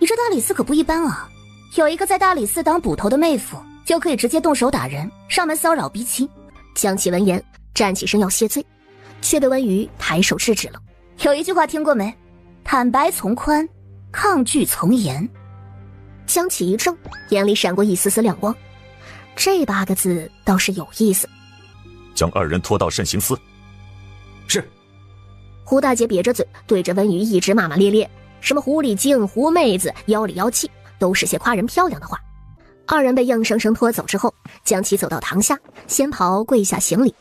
你这大理寺可不一般啊，有一个在大理寺当捕头的妹夫，就可以直接动手打人，上门骚扰逼亲。江启闻言站起身要谢罪，却被温瑜抬手制止了。有一句话听过没？坦白从宽，抗拒从严。江启一怔，眼里闪过一丝丝亮光，这8个字倒是有意思。将2人拖到慎刑司。是。胡大姐瘪着嘴对着温瑜一直骂骂咧咧，什么狐狸精、狐妹子、妖里妖气，都是些夸人漂亮的话。2人被硬生生拖走之后，江启走到堂下，仙袍跪下行礼。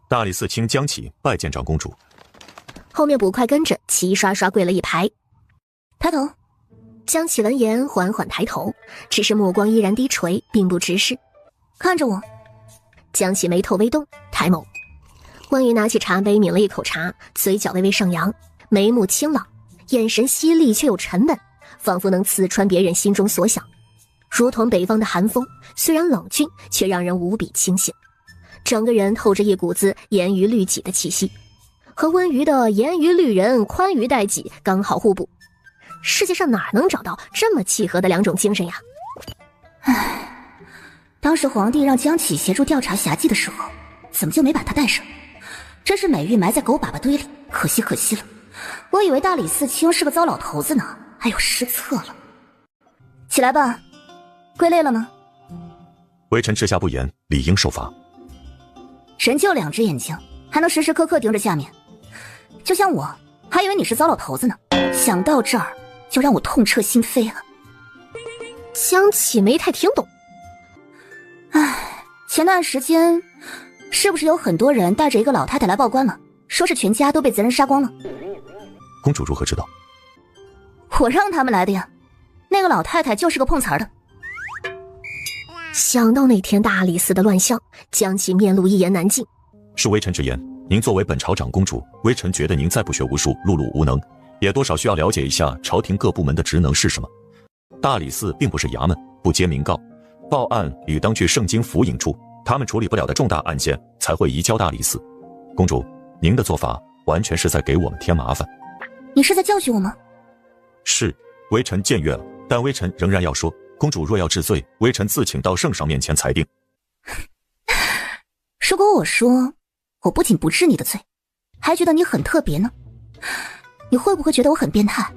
大理寺卿江启拜见长公主。后面捕快跟着齐刷刷跪了一排。抬头。江启闻言缓缓抬头，只是目光依然低垂，并不直视。看着我。江启眉头微动，抬眸。温瑜拿起茶杯抿了一口茶，嘴角微微上扬，眉目清朗，眼神犀利却又沉稳，仿佛能刺穿别人心中所想，如同北方的寒风，虽然冷峻，却让人无比清醒。整个人透着一股子严于律己的气息，和温瑜的严于律人、宽于待己刚好互补。世界上哪能找到这么契合的2种精神呀？唉，当时皇帝让江启协助调查侠妓的时候，怎么就没把他带上？真是美玉埋在狗粑粑堆里，可惜可惜了。我以为大理寺卿是个糟老头子呢，哎呦，失策了。起来吧，跪累了吗？微臣治下不严，理应受罚。人就2只眼睛，还能时时刻刻盯着下面，就像我还以为你是糟老头子呢，想到这儿就让我痛彻心扉了。江启没太听懂。唉，前段时间是不是有很多人带着一个老太太来报官了，说是全家都被贼人杀光了？公主如何知道？我让他们来的呀，那个老太太就是个碰瓷儿的。想到那天大理寺的乱象，江启面露一言难尽。是微臣直言，您作为本朝长公主，微臣觉得您再不学无术，碌碌无能，也多少需要了解一下朝廷各部门的职能是什么。大理寺并不是衙门，不接民告，报案理当去圣经府尹处，他们处理不了的重大案件才会移交大理寺。公主，您的做法完全是在给我们添麻烦。你是在教训我吗？是，微臣僭越了，但微臣仍然要说，公主若要治罪，微臣自请到圣上面前裁定。如果我说我不仅不治你的罪，还觉得你很特别呢，你会不会觉得我很变态？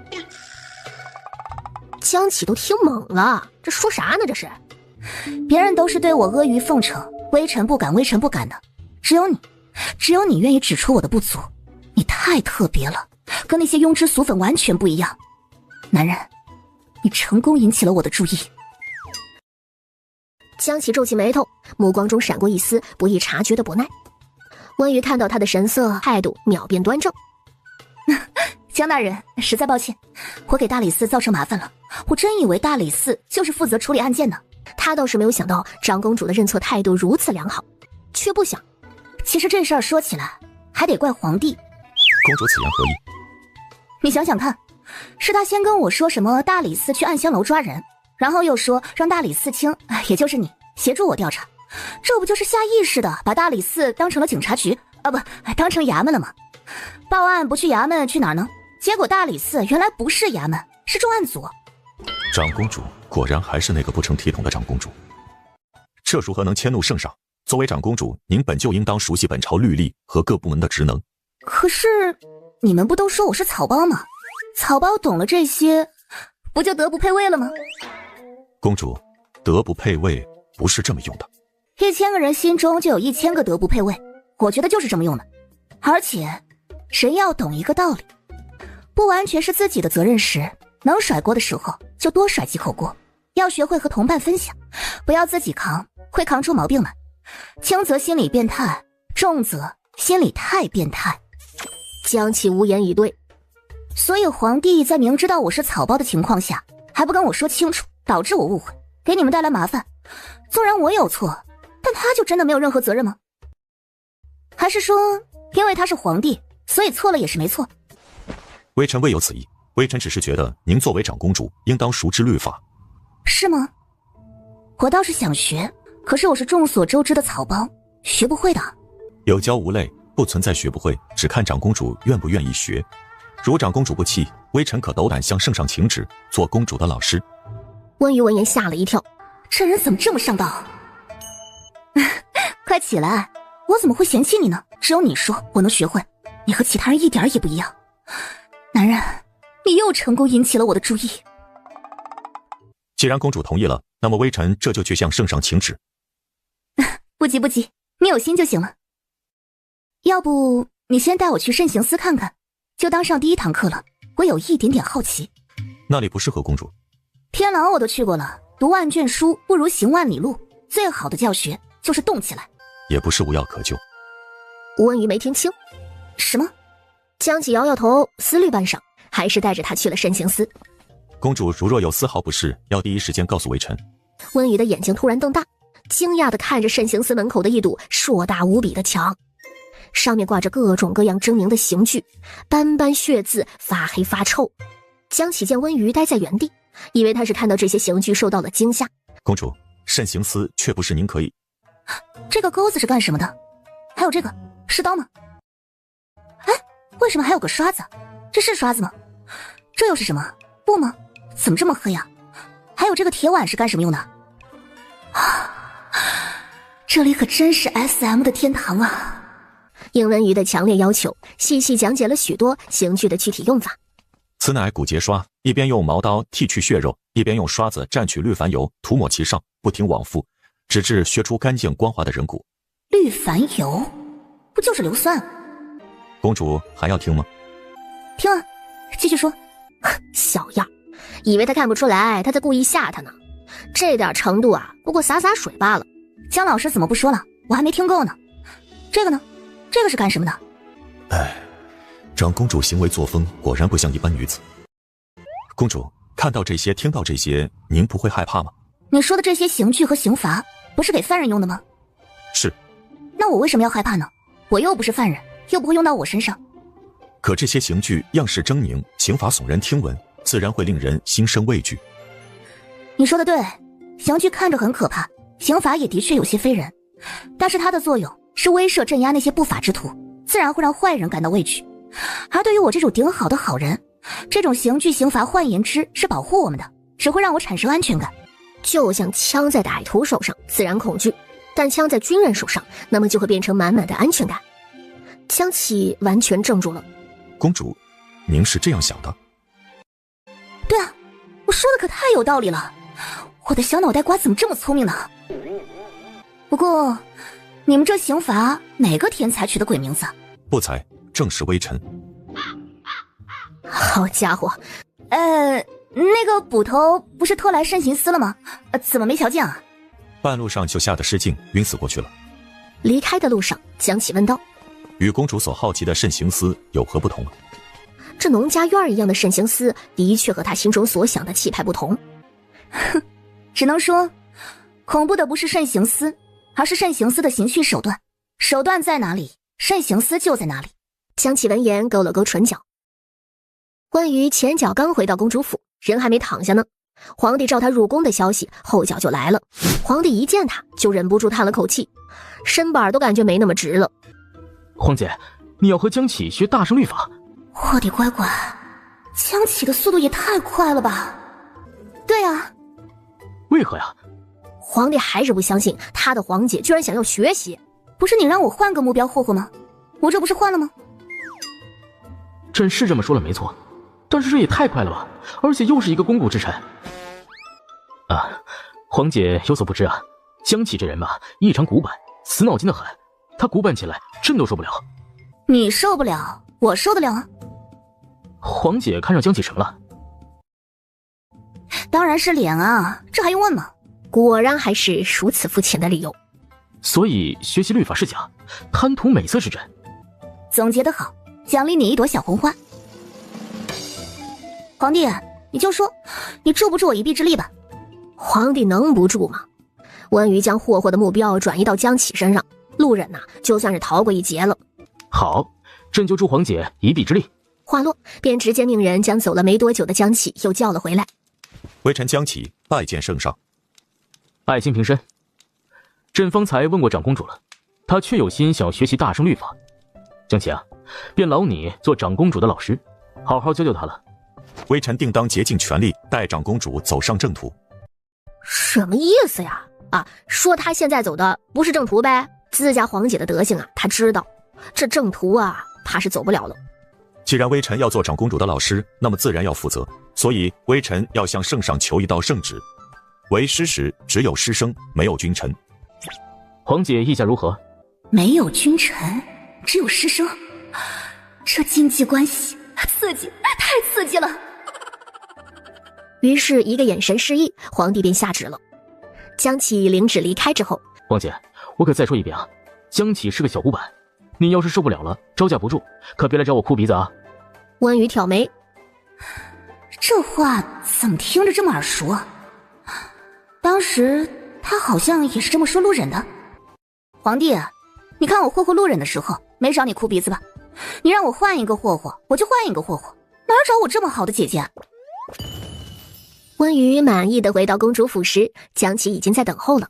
江启都听懵了，这说啥呢？这是别人都是对我阿谀奉承，微臣不敢，微臣不敢的，只有你愿意指出我的不足。你太特别了，跟那些庸脂俗粉完全不一样。男人，你成功引起了我的注意。江启皱起眉头，目光中闪过一丝不易察觉的不耐。温瑜看到他的神色态度，秒变端正。江大人，实在抱歉，我给大理寺造成麻烦了。我真以为大理寺就是负责处理案件的。他倒是没有想到长公主的认错态度如此良好，却不想，其实这事儿说起来还得怪皇帝。公主此言何意？你想想看，是他先跟我说什么大理寺去暗香楼抓人，然后又说让大理寺卿，也就是你协助我调查，这不就是下意识的把大理寺当成了警察局啊，不，当成衙门了吗？报案不去衙门去哪儿呢？结果大理寺原来不是衙门，是重案组。长公主果然还是那个不成体统的长公主，这如何能迁怒圣上？作为长公主，您本就应当熟悉本朝律例和各部门的职能。可是你们不都说我是草包吗？草包懂了这些，不就德不配位了吗？公主，德不配位不是这么用的。1000个人心中就有1000个德不配位，我觉得就是这么用的。而且人要懂一个道理，不完全是自己的责任时，能甩锅的时候就多甩几口锅，要学会和同伴分享，不要自己扛，会扛出毛病来。轻则心理变态，重则心理太变态。江启无言以对。所以皇帝在明知道我是草包的情况下，还不跟我说清楚，导致我误会，给你们带来麻烦。纵然我有错，但他就真的没有任何责任吗？还是说因为他是皇帝，所以错了也是没错？微臣未有此意，微臣只是觉得您作为长公主，应当熟知律法。是吗？我倒是想学，可是我是众所周知的草包，学不会的。有教无类，不存在学不会，只看长公主愿不愿意学。如长公主不弃，微臣可斗胆向圣上请旨，做公主的老师。温瑜闻言吓了一跳，这人怎么这么上道？快起来，我怎么会嫌弃你呢？只有你说我能学会，你和其他人一点也不一样。男人，你又成功引起了我的注意。既然公主同意了，那么微臣这就去向圣上请旨。不急不急，你有心就行了。要不你先带我去慎刑司看看，就当上第一堂课了。我有一点点好奇。那里不适合公主。天牢我都去过了，读万卷书不如行万里路，最好的教学就是动起来。也不是无药可救。温瑜没听清。什么？江启摇摇头，思虑半晌，还是带着他去了慎刑司。公主如若有丝毫不适，要第一时间告诉微臣。温瑜的眼睛突然瞪大，惊讶地看着慎刑司门口的一堵硕大无比的墙，上面挂着各种各样狰狞的刑具，斑斑血渍，发黑发臭。江启见温瑜呆在原地，以为他是看到这些刑具受到了惊吓。公主，慎刑司却不是您可以。这个钩子是干什么的？还有这个是刀吗？哎，为什么还有个刷子？这是刷子吗？这又是什么？布吗？怎么这么黑呀？还有这个铁碗是干什么用的？这里可真是 SM 的天堂啊！应温瑜的强烈要求，细细讲解了许多刑具的具体用法。此乃骨节刷，一边用毛刀剔去血肉，一边用刷子蘸取氯矾油涂抹其上，不停往复，直至削出干净光滑的人骨。氯矾油不就是硫酸？公主还要听吗？听啊，继续说。小样，以为他看不出来他在故意吓他呢。这点程度啊，不过洒洒水罢了。江老师怎么不说了？我还没听够呢。这个呢？这个是干什么的？哎，长公主行为作风果然不像一般女子。公主，看到这些，听到这些，您不会害怕吗？你说的这些刑具和刑罚，不是给犯人用的吗？是。那我为什么要害怕呢？我又不是犯人，又不会用到我身上。可这些刑具样式狰狞，刑罚耸人听闻，自然会令人心生畏惧。你说的对，刑具看着很可怕，刑罚也的确有些非人，但是它的作用是威慑镇压那些不法之徒，自然会让坏人感到畏惧。而对于我这种顶好的好人，这种刑具刑罚换言之是保护我们的，只会让我产生安全感。就像枪在歹徒手上自然恐惧，但枪在军人手上，那么就会变成满满的安全感。江启完全怔住了。公主，您是这样想的？对啊，我说的可太有道理了，我的小脑袋瓜怎么这么聪明呢？不过你们这刑罚哪个天才取的鬼名字？不才，正是微臣。好家伙，那个捕头不是拖来慎刑司了吗？怎么没瞧见啊？半路上就吓得失禁，晕死过去了。离开的路上，江启问道：与公主所好奇的慎刑司有何不同？这农家院一样的慎刑司的确和他心中所想的气派不同。哼，只能说恐怖的不是慎刑司，而是慎刑司的刑讯手段。手段在哪里，慎刑司就在哪里。江启闻言勾了勾唇角。关于前脚刚回到公主府，人还没躺下呢，皇帝召他入宫的消息后脚就来了。皇帝一见他就忍不住叹了口气，身板都感觉没那么直了。皇姐，你要和江启学大圣律法？我的乖乖，江启的速度也太快了吧？对啊。为何呀？皇帝还是不相信他的皇姐居然想要学习。不是你让我换个目标霍霍吗？我这不是换了吗？朕是这么说了没错，但是这也太快了吧，而且又是一个肱骨之臣。啊，皇姐有所不知啊，江启这人吧，异常古板，死脑筋的很，他古板起来朕都受不了。你受不了，我受得了啊。皇姐看上江启什么了？当然是脸啊，这还用问吗？果然还是如此肤浅的理由。所以学习律法是假，贪图美色是真。总结得好，奖励你一朵小红花。皇帝，你就说你助不助我一臂之力吧。皇帝能不助吗？温瑜将霍霍的目标转移到江启身上，路人就算是逃过一劫了。好，朕就助皇姐一臂之力。话落，便直接命人将走了没多久的江启又叫了回来。微臣江启拜见圣上。爱卿平身。朕方才问过长公主了，她确有心想学习大圣律法。江启啊，便劳你做长公主的老师，好好教教她了。微臣定当竭尽全力带长公主走上正途。什么意思呀？啊，说他现在走的不是正途呗？自家皇姐的德行啊，他知道，这正途啊，怕是走不了了。既然微臣要做长公主的老师，那么自然要负责，所以微臣要向圣上求一道圣旨，为师时只有师生，没有君臣。皇姐意下如何？没有君臣，只有师生，这经济关系刺激，太刺激了。于是一个眼神示意，皇帝便下旨了。江启领旨离开之后，皇姐，我可再说一遍啊，江启是个小古板，你要是受不了了，招架不住，可别来找我哭鼻子啊。温瑜挑眉，这话怎么听着这么耳熟啊？当时他好像也是这么说陆忍的。皇帝，你看我霍霍陆忍的时候没找你哭鼻子吧？你让我换一个霍霍，我就换一个霍霍，哪找我这么好的姐姐？温瑜满意的回到公主府时，江启已经在等候了。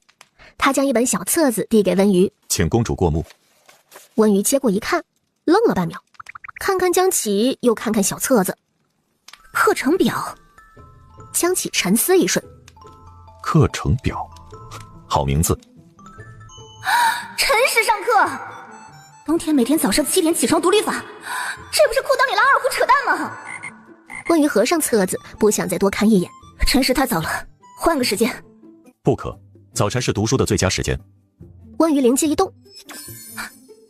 他将一本小册子递给温瑜，请公主过目。温瑜接过一看，愣了半秒，看看江启，又看看小册子。课程表。江启沉思一瞬，课程表，好名字。陈氏上课，冬天每天早上7点起床读律法，这不是裤裆里拉二胡扯淡吗？温瑜合上册子，不想再多看一眼。陈氏太早了，换个时间。不可，早晨是读书的最佳时间。温瑜灵机一动，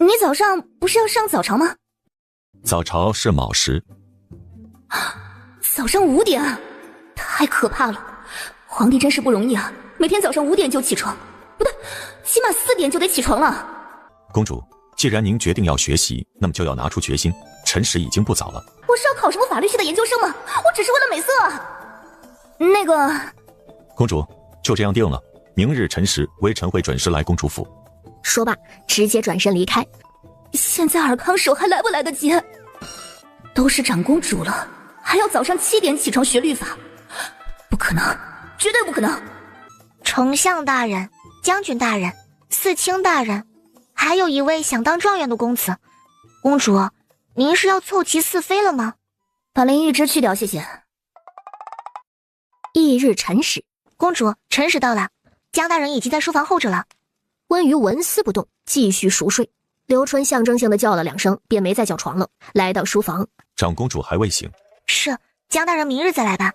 你早上不是要上早朝吗？早朝是卯时。早上5点啊，太可怕了！皇帝真是不容易啊，每天早上5点就起床，不对，起码4点就得起床了。公主，既然您决定要学习，那么就要拿出决心。辰时已经不早了。我是要考什么法律系的研究生吗？我只是为了美色啊。那个，公主，就这样定了，明日辰时，微臣会准时来公主府。说罢，直接转身离开。现在尔康手还来不来得及？都是长公主了，还要早上7点起床学律法，不可能，绝对不可能！丞相大人、将军大人、四卿大人，还有一位想当状元的公子，公主，您是要凑齐4妃了吗？把林玉芝去掉，谢谢。翌日辰时，公主，辰时到了，江大人已经在书房候着了。温瑜纹丝不动，继续熟睡。刘春象征性的叫了2声，便没再叫床了，来到书房。长公主还未醒。是，江大人明日再来吧。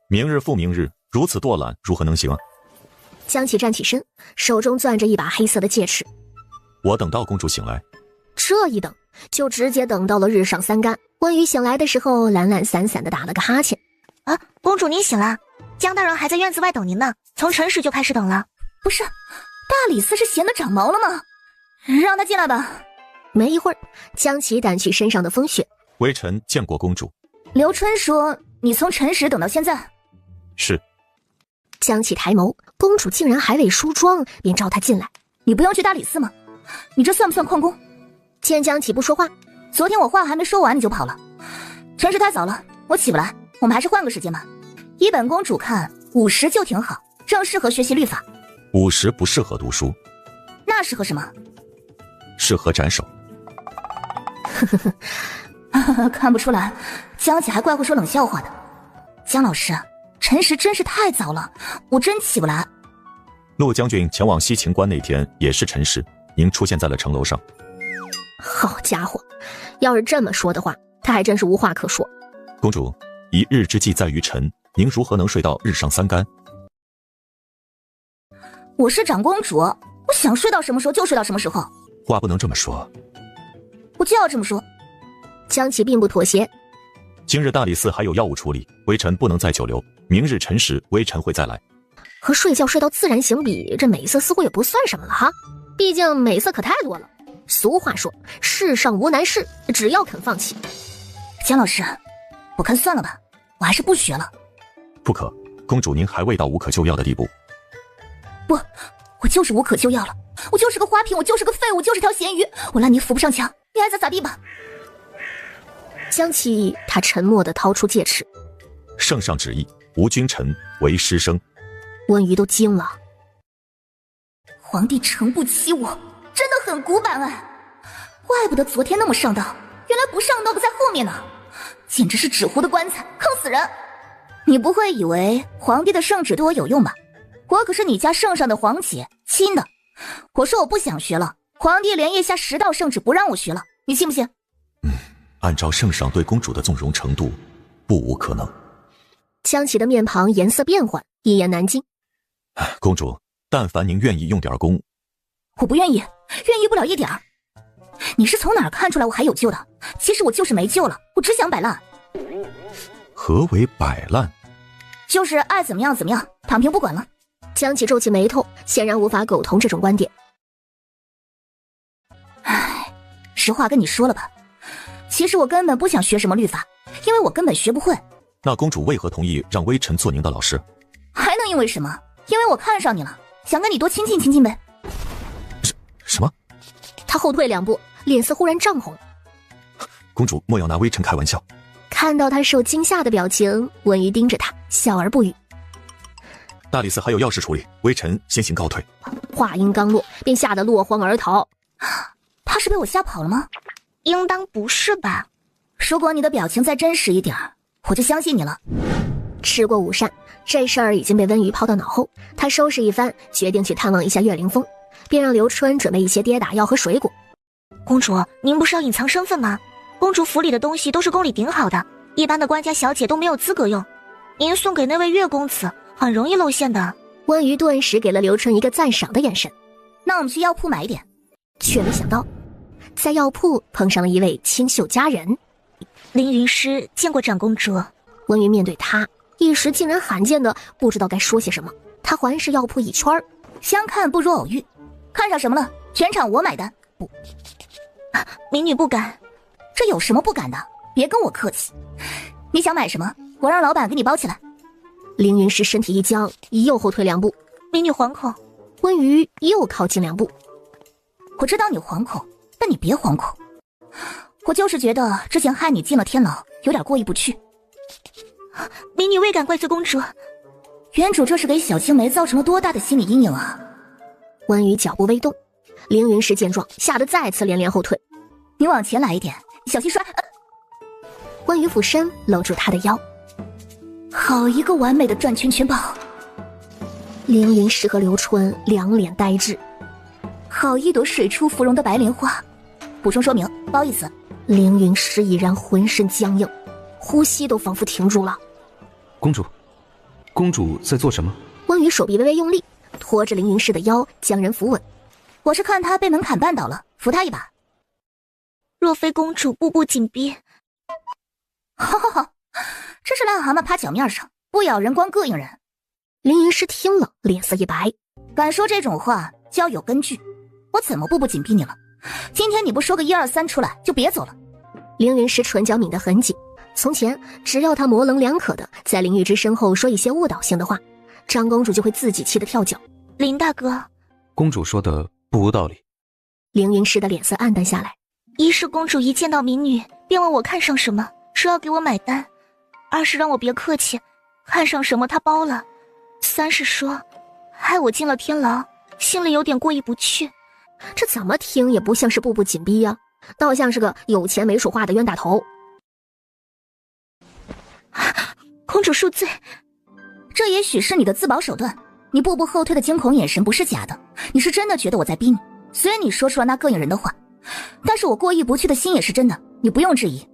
明日复明日，如此惰懒，如何能行啊？江启站起身，手中攥着一把黑色的戒尺。我等到公主醒来。这一等，就直接等到了日上3竿。温瑜醒来的时候，懒懒散散的打了个哈欠。啊，公主您醒了，江大人还在院子外等您呢，从辰时就开始等了。不是，大理寺是闲得长毛了吗？让他进来吧。没一会儿，江启掸去身上的风雪。微臣见过公主。刘春说你从辰时等到现在。是。江启抬眸，公主竟然还未梳妆，便召她进来。你不用去大理寺吗？你这算不算旷工？见江启不说话，昨天我话还没说完你就跑了。辰时太早了，我起不来，我们还是换个时间吧。依本公主看，5时就挺好，正适合学习律法。5时不适合读书。那适合什么？适合斩首。看不出来，江启还怪会说冷笑话的。江老师，辰时真是太早了，我真起不来。陆将军前往西秦关那天也是辰时，您出现在了城楼上。好家伙，要是这么说的话，他还真是无话可说。公主，一日之计在于晨，您如何能睡到日上3竿？我是长公主，我想睡到什么时候就睡到什么时候。话不能这么说。我就要这么说。江启并不妥协。今日大理寺还有要务处理，微臣不能再久留，明日辰时微臣会再来。和睡觉睡到自然醒比，这美色似乎也不算什么了哈。毕竟美色可太多了。俗话说，世上无难事，只要肯放弃。江老师，我看算了吧，我还是不学了。不可，公主您还未到无可救药的地步。不，我就是无可救药了，我就是个花瓶，我就是个废物，就是条咸鱼，我烂泥扶不上墙，你爱咋咋地吧。江启他沉默地掏出戒尺。圣上旨意，无君臣，为师生。温瑜都惊了。皇帝诚不欺我，真的很古板哎，怪不得昨天那么上道，原来不上道的在后面呢。简直是纸糊的棺材，坑死人！你不会以为皇帝的圣旨对我有用吧？我可是你家圣上的皇姐亲的，我说我不想学了，皇帝连夜下10道圣旨不让我学了，你信不信？按照圣上对公主的纵容程度，不无可能。江启的面庞颜色变幻，一言难尽。公主，但凡您愿意用点功，我不愿意，愿意不了一点儿。你是从哪儿看出来我还有救的？其实我就是没救了，我只想摆烂。何为摆烂？就是爱怎么样怎么样，躺平不管了。江启皱起眉头，显然无法苟同这种观点。唉，实话跟你说了吧，其实我根本不想学什么律法，因为我根本学不会。那公主为何同意让微臣做您的老师？还能因为什么？因为我看上你了，想跟你多亲近亲近呗。什么？他后退2步，脸色忽然涨红。公主莫要拿微臣开玩笑。看到他受惊吓的表情，文瑜盯着他，笑而不语。大理寺还有要事处理，微臣先行告退。话音刚落，便吓得落荒而逃。他是被我吓跑了吗？应当不是吧？如果你的表情再真实一点，我就相信你了。吃过午膳，这事儿已经被温瑜抛到脑后。他收拾一番，决定去探望一下岳凌风，便让刘春准备一些跌打药和水果。公主，您不是要隐藏身份吗？公主府里的东西都是宫里顶好的，一般的官家小姐都没有资格用。您送给那位岳公子，很容易露馅的。温瑜顿时给了刘春一个赞赏的眼神。那我们去药铺买一点。却没想到，在药铺碰上了一位清秀佳人。凌云师见过长公主。温瑜面对他，一时竟然罕见的不知道该说些什么。他环视药铺一圈，相看不如偶遇，看上什么了？全场我买单。不，民女不敢。这有什么不敢的？别跟我客气。你想买什么？我让老板给你包起来。凌云师身体一僵，又后退2步。民女惶恐。温瑜又靠近2步。我知道你惶恐，但你别惶恐。我就是觉得之前害你进了天牢，有点过意不去。民女未敢怪罪公主。原主这是给小青梅造成了多大的心理阴影啊！温瑜脚步微动，凌云师见状，吓得再次连连后退。你往前来一点，小心摔！温瑜俯身搂住他的腰。好一个完美的转圈圈抱！凌云师和刘春两脸呆滞。好一朵水出芙蓉的白莲花。补充说明，不好意思。凌云师已然浑身僵硬，呼吸都仿佛停住了。公主在做什么？温瑜手臂微微用力，拖着凌云师的腰，将人扶稳。我是看他被门槛绊倒了，扶他一把。若非公主步步紧逼，好好好，这是癞蛤蟆趴脚面上，不咬人光膈应人。凌云师听了，脸色一白，敢说这种话就要有根据。我怎么步步紧逼你了？今天你不说个1、2、3出来，就别走了。凌云师唇角抿得很紧。从前只要他模棱两可的在林玉之身后说一些误导性的话，长公主就会自己气得跳脚。林大哥，公主说的不无道理。凌云师的脸色暗淡下来。一是公主一见到民女便问我看上什么，说要给我买单；二是让我别客气，看上什么她包了；三是说害我进了天牢，心里有点过意不去。这怎么听也不像是步步紧逼呀，倒像是个有钱没处花的冤大头。公主恕罪。这也许是你的自保手段，你步步后退的惊恐眼神不是假的，你是真的觉得我在逼你。虽然你说出了那膈应人的话，但是我过意不去的心也是真的，你不用质疑。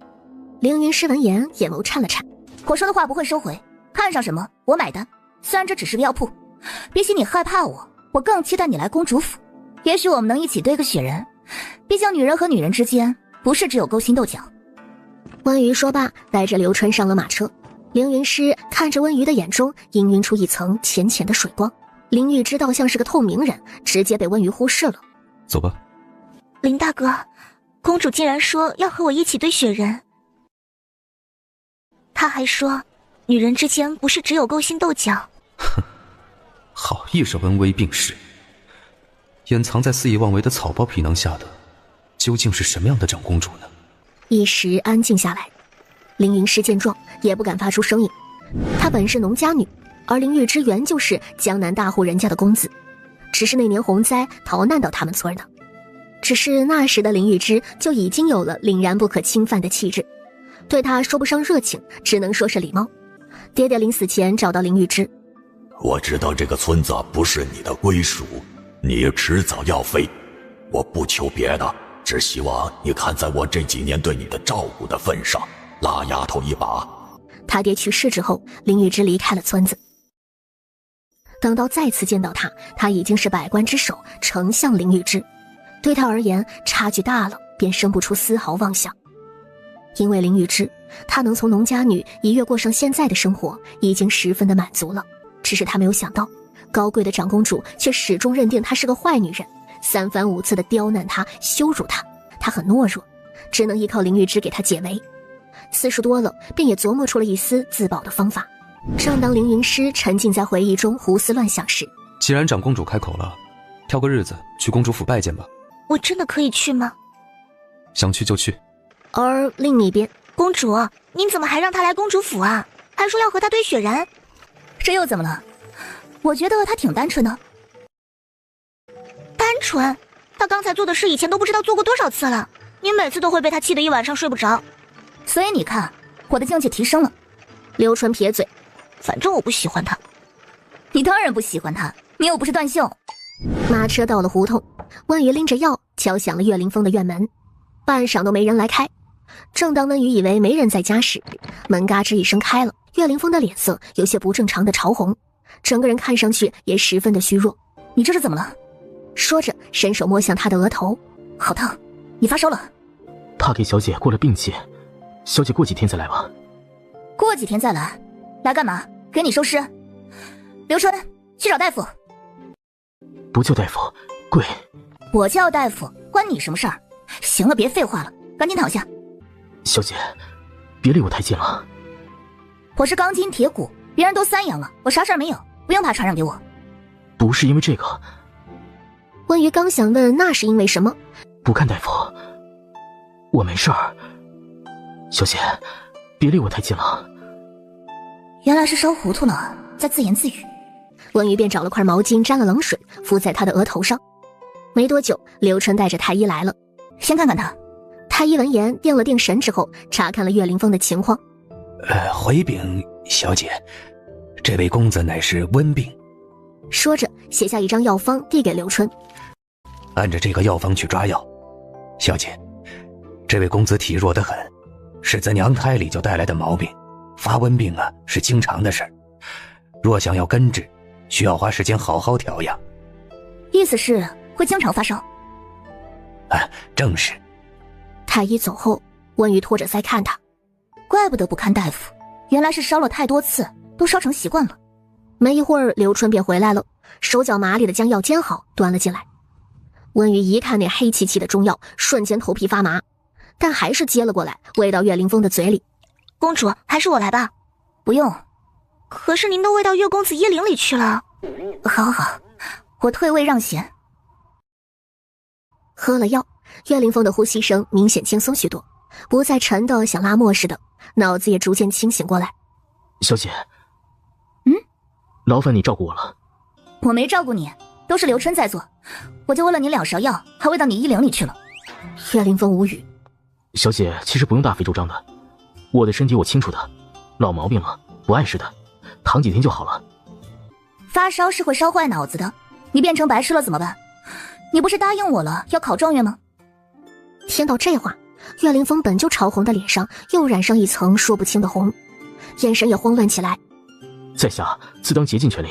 凌云师闻言眼眸颤了颤，我说的话不会收回，看上什么我买单。虽然这只是个药铺，比起你害怕我更期待你来公主府，也许我们能一起堆个雪人，毕竟女人和女人之间不是只有勾心斗角。温瑜说罢，带着刘春上了马车。凌云师看着温瑜的眼中氤氲出一层浅浅的水光，林玉知道像是个透明人，直接被温瑜忽视了。走吧。林大哥，公主竟然说要和我一起堆雪人，她还说女人之间不是只有勾心斗角。哼，好一手恩威并施，掩藏在肆意妄为的草包皮囊下的究竟是什么样的长公主呢？一时安静下来。凌云师见状也不敢发出声音，她本是农家女，而林玉之原就是江南大户人家的公子，只是那年洪灾逃难到他们村的。只是那时的林玉之就已经有了凛然不可侵犯的气质，对他说不上热情，只能说是礼貌。爹爹临死前找到林玉芝，我知道这个村子不是你的归属，你迟早要飞，我不求别的，只希望你看在我这几年对你的照顾的份上，拉丫头一把。他爹去世之后，林玉芝离开了村子。等到再次见到他，他已经是百官之首，丞相林玉芝。对他而言，差距大了，便生不出丝毫妄想。因为林玉芝，他能从农家女一跃过上现在的生活，已经十分的满足了。只是他没有想到，高贵的长公主却始终认定她是个坏女人，三番五次的刁难她，羞辱她。她很懦弱，只能依靠林玉芝给她解围。次数多了，便也琢磨出了一丝自保的方法。正当凌云师沉浸在回忆中胡思乱想时，既然长公主开口了，挑个日子去公主府拜见吧。我真的可以去吗？想去就去。而另一边，公主，您怎么还让她来公主府啊？还说要和她堆雪人。这又怎么了？我觉得她挺单纯的。单纯？她刚才做的事以前都不知道做过多少次了，你每次都会被她气得一晚上睡不着。所以你看，我的境界提升了。刘春撇嘴，反正我不喜欢她。你当然不喜欢她，你又不是断袖。马车到了胡同，温瑜拎着药敲响了岳凌风的院门，半晌都没人来开。正当温瑜以为没人在家时，门嘎吱一声开了，岳凌风的脸色有些不正常的潮红，整个人看上去也十分的虚弱。你这是怎么了？说着伸手摸向他的额头，好烫，你发烧了。他给小姐过了病期，小姐过几天再来吧。过几天再来？来干嘛？给你收尸？刘春，去找大夫。不叫大夫，贵。我叫大夫，关你什么事儿？行了，别废话了，赶紧躺下。小姐，别离我太近了。我是钢筋铁骨，别人都3阳了，我啥事儿没有，不用怕传染给我。不是因为这个。温瑜刚想问那是因为什么，不看大夫，我没事儿。小姐，别离我太近了。原来是烧糊涂了，在自言自语。温瑜便找了块毛巾沾了冷水敷在他的额头上。没多久，刘春带着太医来了，先看看他。太医闻言定了定神之后，查看了岳凌风的情况。回禀小姐，这位公子乃是温病。说着写下一张药方递给刘春，按着这个药方去抓药。小姐，这位公子体弱得很，是自娘胎里就带来的毛病，发温病啊是经常的事儿。若想要根治，需要花时间好好调养。意思是会经常发烧？正是。太医走后，温瑜托着腮看他，怪不得不看大夫，原来是烧了太多次，都烧成习惯了。没一会儿，刘春便回来了，手脚麻利的将药煎好，端了进来。温瑜一看那黑漆漆的中药，瞬间头皮发麻，但还是接了过来，喂到岳凌风的嘴里。公主，还是我来吧。不用。可是您都喂到岳公子衣领里去了。好好好，我退位让贤。喝了药，岳凌风的呼吸声明显轻松许多，不再沉得像拉磨似的，脑子也逐渐清醒过来。小姐，劳烦你照顾我了。我没照顾你，都是刘春在做，我就喂了你2勺药，还喂到你衣领里去了。岳凌风无语。小姐其实不用大费周章的，我的身体我清楚的，老毛病了，不碍事的，躺几天就好了。发烧是会烧坏脑子的，你变成白痴了怎么办？你不是答应我了要考状元吗？听到这话，岳凌风本就潮红的脸上又染上一层说不清的红，眼神也慌乱起来。在下自当竭尽全力。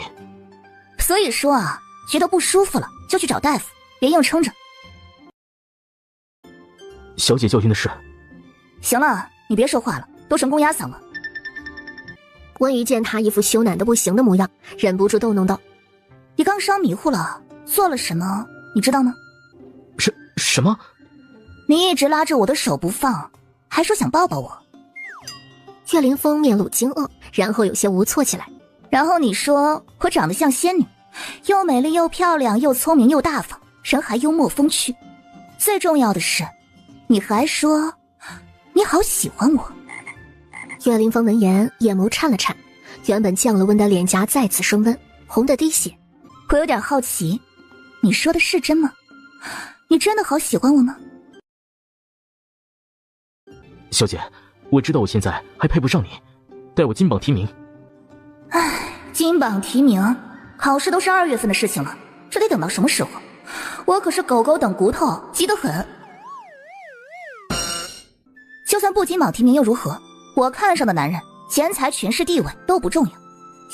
所以说啊，觉得不舒服了就去找大夫，别硬撑着。小姐教训的是。行了，你别说话了，都成公鸭嗓了。温瑜见他一副羞赧的不行的模样，忍不住逗弄道：你刚烧迷糊了，做了什么你知道吗？什么？你一直拉着我的手不放，还说想抱抱我。岳凌风面露惊愕，然后有些无措起来。然后你说我长得像仙女，又美丽又漂亮又聪明又大方，人还幽默风趣，最重要的是你还说你好喜欢我。岳凌风闻言眼眸颤了颤，原本降了温的脸颊再次升温，红得滴血。我有点好奇，你说的是真吗？你真的好喜欢我吗？小姐，我知道我现在还配不上你，待我金榜题名。唉，金榜题名，考试都是2月份的事情了，这得等到什么时候？我可是狗狗等骨头，急得很。就算不金榜题名又如何？我看上的男人，钱财、权势、地位都不重要。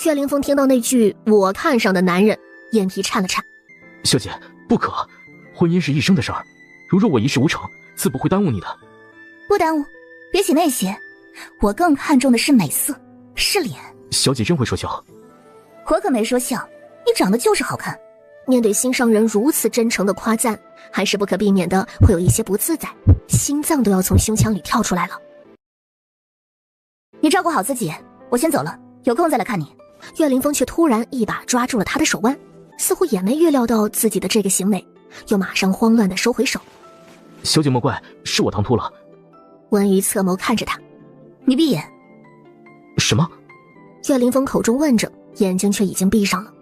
岳凌风听到那句“我看上的男人”，眼皮颤了颤。小姐，不可，婚姻是一生的事儿，如若我一事无成，自不会耽误你的。不耽误，别提那些，我更看重的是美色，是脸。小姐真会说笑。我可没说笑，你长得就是好看。面对心上人如此真诚的夸赞，还是不可避免的会有一些不自在，心脏都要从胸腔里跳出来了。你照顾好自己，我先走了，有空再来看你。岳凌风却突然一把抓住了他的手腕，似乎也没预料到自己的这个行为，又马上慌乱的收回手。小姐莫怪，是我唐突了。温瑜侧眸看着他，你闭眼。什么？岳凌风口中问着，眼睛却已经闭上了。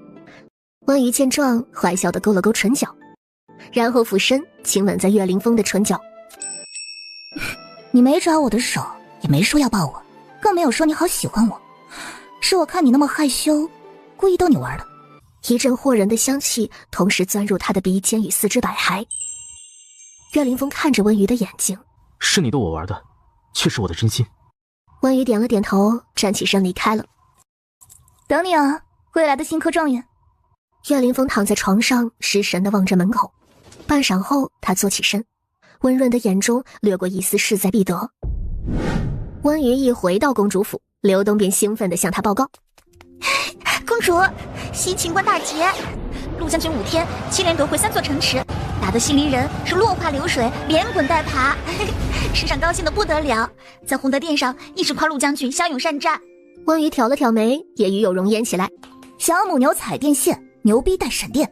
温瑜见状，坏笑的勾了勾唇角，然后俯身亲吻在岳凌风的唇角。你没抓我的手，也没说要抱我，更没有说你好喜欢我，是我看你那么害羞，故意逗你玩的。一阵惑人的香气同时钻入他的鼻尖与四肢百骸。岳凌风看着温瑜的眼睛，是你逗我玩的，却是我的真心。温瑜点了点头，站起身离开了。等你啊，未来的新科状元。岳凌风躺在床上，失神地望着门口。半晌后，他坐起身，温润的眼中掠过一丝势在必得。温瑜一回到公主府，刘东便兴奋地向他报告：公主，新情关大捷，陆将军5天7连夺回3座城池，打得新离人是落花流水，连滚带爬，身上高兴得不得了，在洪德殿上一直夸陆将军骁勇善战。温瑜挑了挑眉，也与有容颜起来。小母牛踩电线，牛逼带闪电。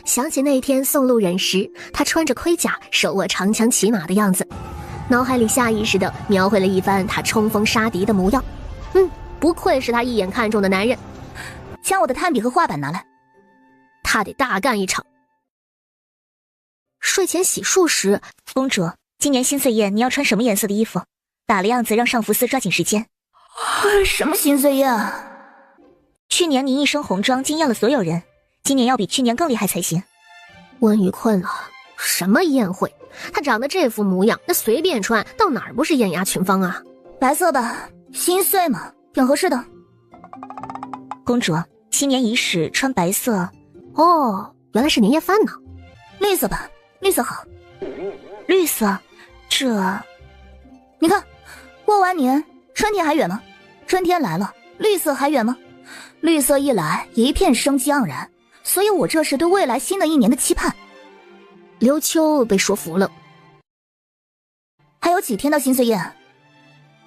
想起那天送路人时，他穿着盔甲，手握长枪骑马的样子，脑海里下意识地描绘了一番他冲锋杀敌的模样。不愧是他一眼看中的男人。将我的炭笔和画板拿来，他得大干一场。睡前洗漱时，公主，今年新岁宴你要穿什么颜色的衣服？打了样子让上福司抓紧时间。什么新岁宴啊？去年您一身红装惊艳了所有人，今年要比去年更厉害才行。温瑜困了，什么宴会？他长得这副模样，那随便穿到哪儿不是艳压群芳啊？白色吧，新岁嘛，挺合适的。公主，新年伊始穿白色。哦，原来是年夜饭呢。绿色吧，绿色好。绿色，你看，过完年春天还远吗？春天来了，绿色还远吗？绿色一来，一片生机盎然，所以我这是对未来新的一年的期盼。刘秋被说服了。还有几天到新岁宴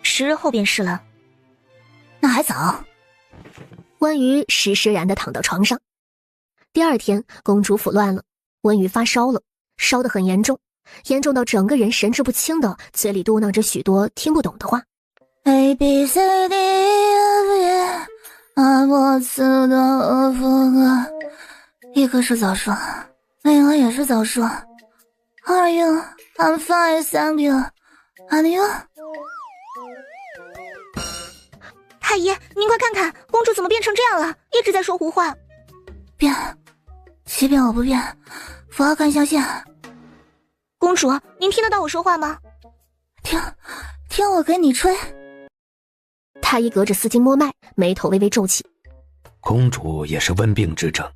？10日后便是了。那还早。温瑜施施然地躺到床上。第二天，公主府乱了，温瑜发烧了，烧得很严重，严重到整个人神志不清的，嘴里嘟囔着许多听不懂的话。A B C D F E 阿波茨的福格，一个是早说，另外也是早说。How are you? I'm fine, thank you. And you? 太医，您快看看，公主怎么变成这样了？一直在说胡话。变，即便我不变，我要敢相信。公主，您听得到我说话吗？听我给你吹。太医隔着丝巾摸脉，眉头微微皱起。公主也是温病之症，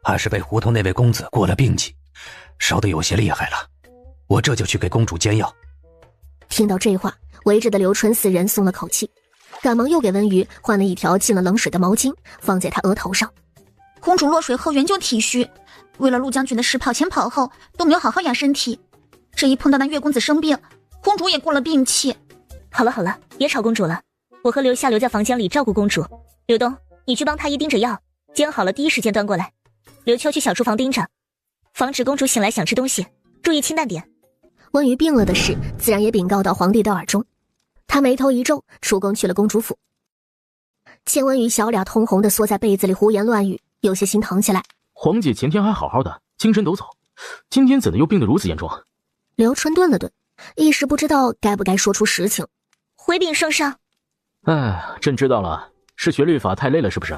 怕是被胡同那位公子过了病气，烧得有些厉害了。我这就去给公主煎药。听到这话，围着的刘春四人松了口气，赶忙又给温瑜换了一条浸了冷水的毛巾，放在她额头上。公主落水后原就体虚，为了陆将军的事跑前跑后都没有好好养身体，这一碰到那岳公子生病，公主也过了病气。好了，别吵公主了，我和刘夏留在房间里照顾公主。刘东，你去帮太医盯着药，煎好了第一时间端过来。刘秋去小厨房盯着，防止公主醒来想吃东西，注意清淡点。温瑜病了的事自然也禀告到皇帝的耳中，他眉头一皱，出宫去了公主府。见温瑜小脸通红的缩在被子里胡言乱语，有些心疼起来。皇姐前天还好好的，精神抖擞，今天怎的又病得如此严重？刘春顿了顿，一时不知道该不该说出实情。回禀圣上。哎，朕知道了，是学律法太累了是不是？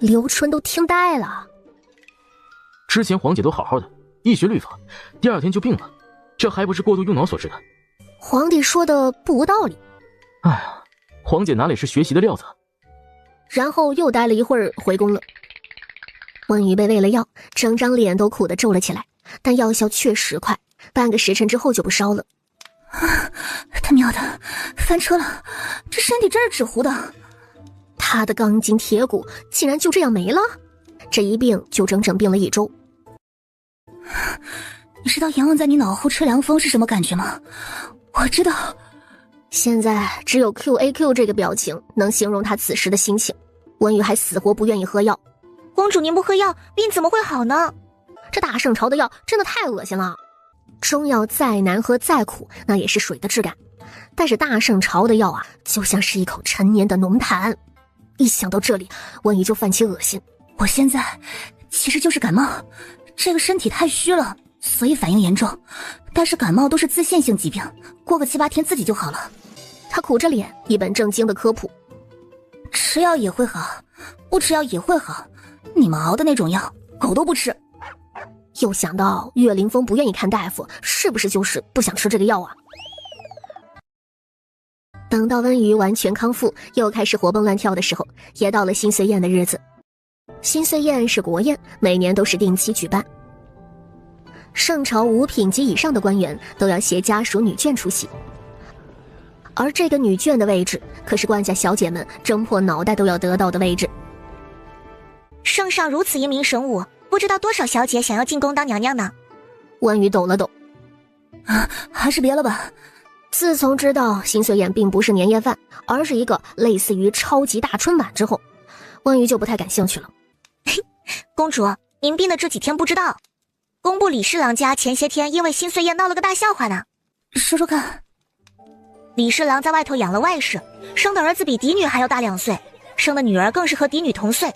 刘春都听呆了。之前皇姐都好好的，一学律法，第二天就病了，这还不是过度用脑所致的？皇帝说的不无道理。哎呀，皇姐哪里是学习的料子？然后又待了一会儿，回宫了。温瑜被喂了药，整张脸都苦得皱了起来，但药效确实快，半个时辰之后就不烧了。他喵的，翻车了！这身体真是纸糊的。他的钢筋铁骨竟然就这样没了，这一病就整整病了1周。你知道阎王在你脑后吹凉风是什么感觉吗？我知道。现在只有 QAQ 这个表情能形容他此时的心情。温瑜还死活不愿意喝药。公主您不喝药，病怎么会好呢？这大圣朝的药真的太恶心了。中药再难喝再苦，那也是水的质感，但是大圣朝的药啊，就像是一口陈年的浓痰。一想到这里，温瑜就犯起恶心。我现在其实就是感冒，这个身体太虚了，所以反应严重。但是感冒都是自限性疾病，过个7、8天自己就好了。他苦着脸，一本正经的科普。吃药也会好，不吃药也会好，你们熬的那种药，狗都不吃。又想到岳凌风不愿意看大夫，是不是就是不想吃这个药啊？等到温瑜完全康复，又开始活蹦乱跳的时候，也到了新岁宴的日子。新岁宴是国宴，每年都是定期举办。圣朝5品及以上的官员都要携家属女眷出席，而这个女眷的位置，可是官家小姐们争破脑袋都要得到的位置。圣上如此英明神武，不知道多少小姐想要进宫当娘娘呢。温瑜抖了抖，还是别了吧。自从知道新岁宴并不是年夜饭，而是一个类似于超级大春晚之后，温瑜就不太感兴趣了。公主，您病的这几天不知道，工部李侍郎家前些天因为新岁宴闹了个大笑话呢。说说看。李侍郎在外头养了外室，生的儿子比嫡女还要大2岁，生的女儿更是和嫡女同岁。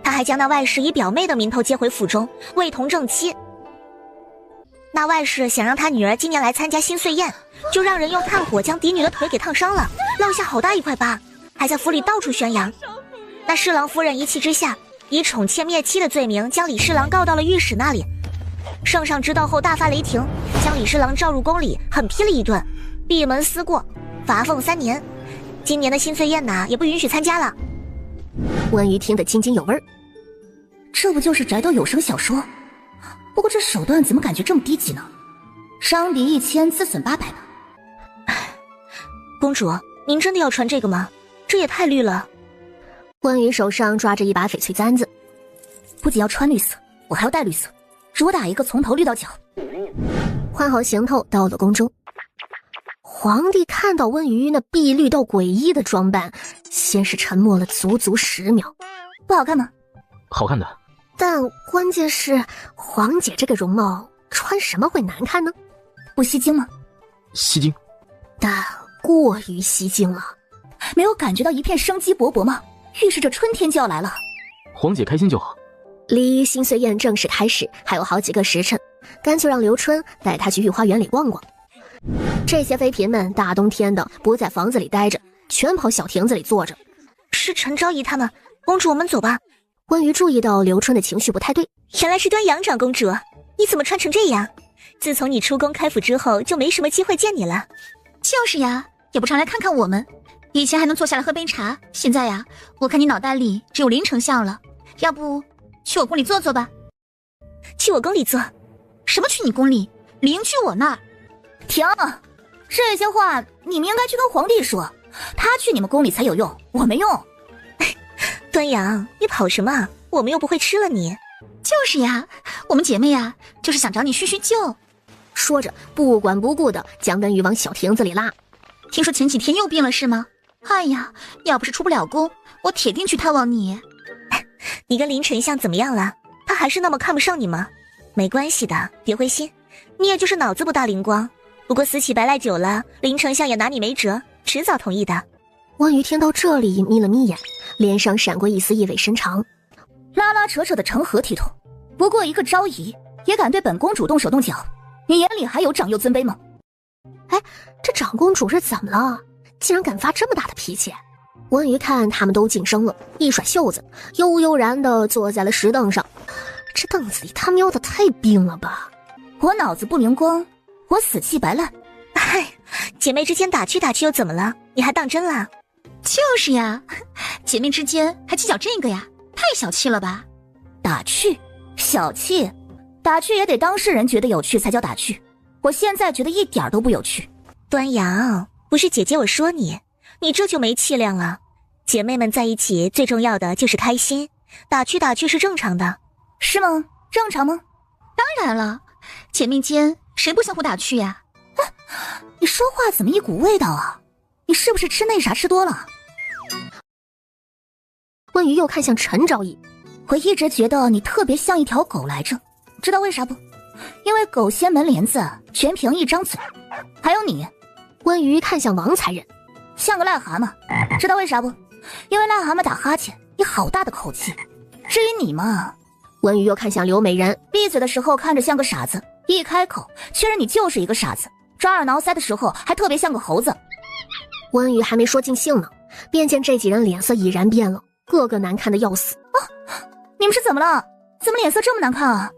他还将那外室以表妹的名头接回府中，位同正妻。那外室想让他女儿今年来参加新岁宴，就让人用炭火将嫡女的腿给烫伤了，落下好大一块疤，还在府里到处宣扬。那侍郎夫人一气之下，以宠妾灭妻的罪名将李侍郎告到了御史那里。圣上知道后大发雷霆，将李侍郎召入宫里，狠批了一顿，闭门思过，罚俸3年。今年的新岁宴也不允许参加了。温瑜听得津津有味。这不就是宅斗有声小说？不过这手段怎么感觉这么低级呢？伤敌1000，自损800呢。公主，您真的要穿这个吗？这也太绿了。温瑜手上抓着一把翡翠簪子，不仅要穿绿色，我还要戴绿色，主打一个从头绿到脚。换好行头，到了宫中。皇帝看到温瑜那碧绿到诡异的装扮，先是沉默了足足10秒。不好看吗？好看的。但关键是皇姐这个容貌穿什么会难看呢？不吸睛吗？吸睛，但过于吸睛了。没有感觉到一片生机勃勃吗？预示着春天就要来了。皇姐开心就好。离新岁宴正式开始还有好几个时辰，干脆让刘春带她去御花园里逛逛。这些妃嫔们大冬天的不在房子里待着，全跑小亭子里坐着。是陈昭仪他们。公主，我们走吧。温瑜注意到刘春的情绪不太对。原来是端阳长公主，你怎么穿成这样？自从你出宫开府之后，就没什么机会见你了。就是呀，也不常来看看我们。以前还能坐下来喝杯茶，现在呀，我看你脑袋里只有林丞相了。要不去我宫里坐坐吧？去我宫里坐？什么去你宫里？理应去我那儿。停！这些话你们应该去跟皇帝说，他去你们宫里才有用，我没用。端阳，你跑什么？我们又不会吃了你。就是呀，我们姐妹呀，就是想找你叙叙旧。说着不管不顾的将温瑜往小亭子里拉。听说前几天又病了是吗？哎呀，要不是出不了宫，我铁定去探望你。你跟林丞相怎么样了？他还是那么看不上你吗？没关系的，别灰心，你也就是脑子不大灵光。不过死乞白赖久了，林丞相也拿你没辙，迟早同意的。温瑜听到这里眯了眯眼，脸上闪过一丝意味深长。拉拉扯扯的成何体统？不过一个昭仪也敢对本公主动手动脚，你眼里还有长幼尊卑吗？哎，这长公主是怎么了？竟然敢发这么大的脾气。温瑜看他们都噤声了，一甩袖子，悠悠然地坐在了石凳上。这凳子里他喵的太冰了吧！我脑子不灵光，我死气白赖。哎，姐妹之间打趣打趣又怎么了？你还当真了？就是呀，姐妹之间还计较这个呀，太小气了吧？打趣？小气？打趣也得当事人觉得有趣才叫打趣。我现在觉得一点都不有趣。端阳，不是姐姐我说你，你这就没气量了。姐妹们在一起最重要的就是开心，打趣打趣是正常的。是吗？正常吗？当然了，姐妹间谁不相互打趣呀？你说话怎么一股味道啊？你是不是吃那啥吃多了？温瑜又看向陈昭仪，我一直觉得你特别像一条狗来着，知道为啥不？因为狗掀门帘子全凭一张嘴。还有你，温瑜看向王才人，像个癞蛤蟆，知道为啥不？因为癞蛤蟆打哈欠你好大的口气。至于你嘛，温瑜又看向刘美人，闭嘴的时候看着像个傻子，一开口确认你就是一个傻子，抓耳挠腮的时候还特别像个猴子。温瑜还没说尽兴呢，便见这几人脸色已然变了，个个难看的要死。你们是怎么了？怎么脸色这么难看啊？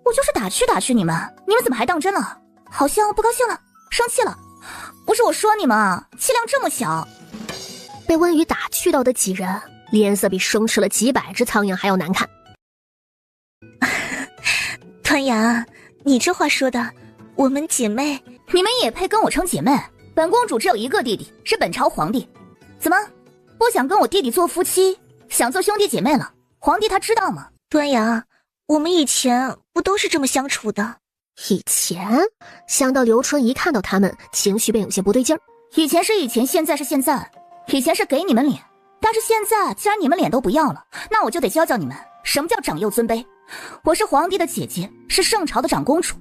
我就是打趣打趣你们怎么还当真了？好像不高兴了，生气了。不是我说你们啊，气量这么小。被温瑜打趣到的几人脸色比生吃了几百只苍蝇还要难看。端阳，你这话说的，我们姐妹，你们也配跟我称姐妹？本公主只有一个弟弟，是本朝皇帝。怎么不想跟我弟弟做夫妻，想做兄弟姐妹了？皇帝他知道吗？端阳，我们以前不都是这么相处的？以前？想到刘春一看到他们，情绪便有些不对劲儿。以前是以前，现在是现在。以前是给你们脸，但是现在既然你们脸都不要了，那我就得教教你们什么叫长幼尊卑。我是皇帝的姐姐，是圣朝的长公主，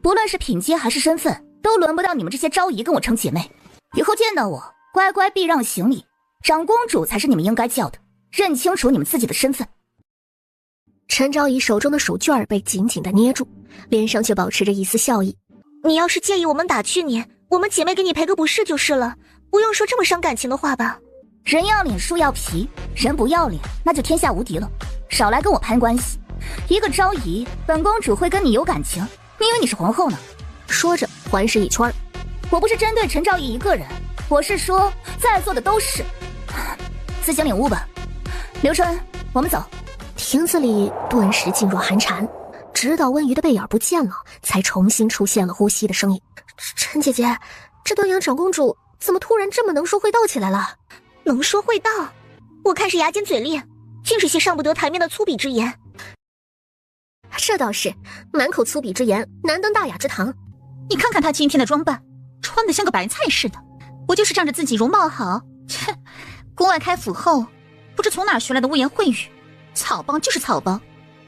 不论是品阶还是身份，都轮不到你们这些昭仪跟我称姐妹。以后见到我，乖乖避让行礼，长公主才是你们应该叫的，认清楚你们自己的身份。陈昭仪手中的手绢被紧紧地捏住，脸上却保持着一丝笑意。你要是介意我们打趣你，我们姐妹给你赔个不是就是了，不用说这么伤感情的话吧。人要脸树要皮，人不要脸那就天下无敌了。少来跟我攀关系，一个昭仪，本公主会跟你有感情？你以为你是皇后呢？说着环视一圈。我不是针对陈昭仪一个人，我是说在座的都是。自行领悟吧。刘春，我们走。亭子里顿时噤若寒蝉，直到温瑜的背影不见了，才重新出现了呼吸的声音。陈姐姐，这端阳长公主怎么突然这么能说会道起来了？能说会道？我看是牙尖嘴利，尽是些上不得台面的粗鄙之言。这倒是，满口粗鄙之言，难登大雅之堂。你看看她今天的装扮，穿得像个白菜似的。我就是仗着自己容貌好，切，宫外开府后，不知从哪儿学来的污言秽语。草包就是草包，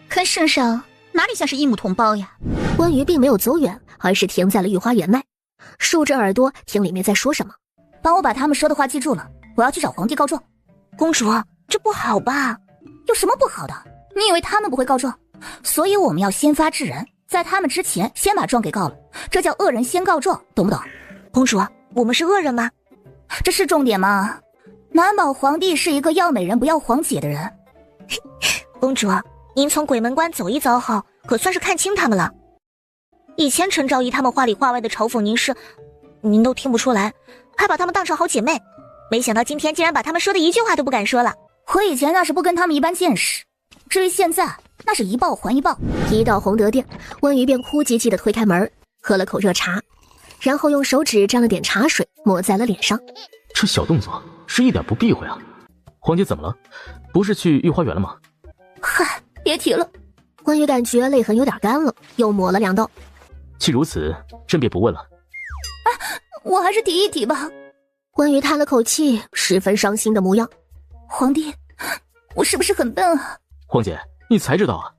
跟圣上哪里像是一母同胞呀？温瑜并没有走远，而是停在了御花园外，竖着耳朵听里面在说什么。帮我把他们说的话记住了，我要去找皇帝告状。公主，这不好吧？有什么不好的？你以为他们不会告状？所以我们要先发制人，在他们之前先把状给告了，这叫恶人先告状，懂不懂？公主，我们是恶人吗？这是重点吗？难保皇帝是一个要美人不要皇姐的人。公主，您从鬼门关走一遭后，可算是看清他们了。以前陈昭仪他们话里话外的嘲讽您时，您都听不出来，还把他们当成好姐妹。没想到今天竟然把他们说的一句话都不敢说了。我以前那是不跟他们一般见识，至于现在，那是一报还一报。一到洪德殿，温瑜便哭唧唧地推开门，喝了口热茶，然后用手指沾了点茶水抹在了脸上。这小动作是一点不避讳啊！皇姐怎么了？不是去御花园了吗？嗨，别提了。温瑜感觉泪痕有点干了，又抹了2道。既如此，朕便不问了。我还是提一提吧。温瑜叹了口气，十分伤心的模样。皇帝，我是不是很笨啊？皇姐，你才知道啊？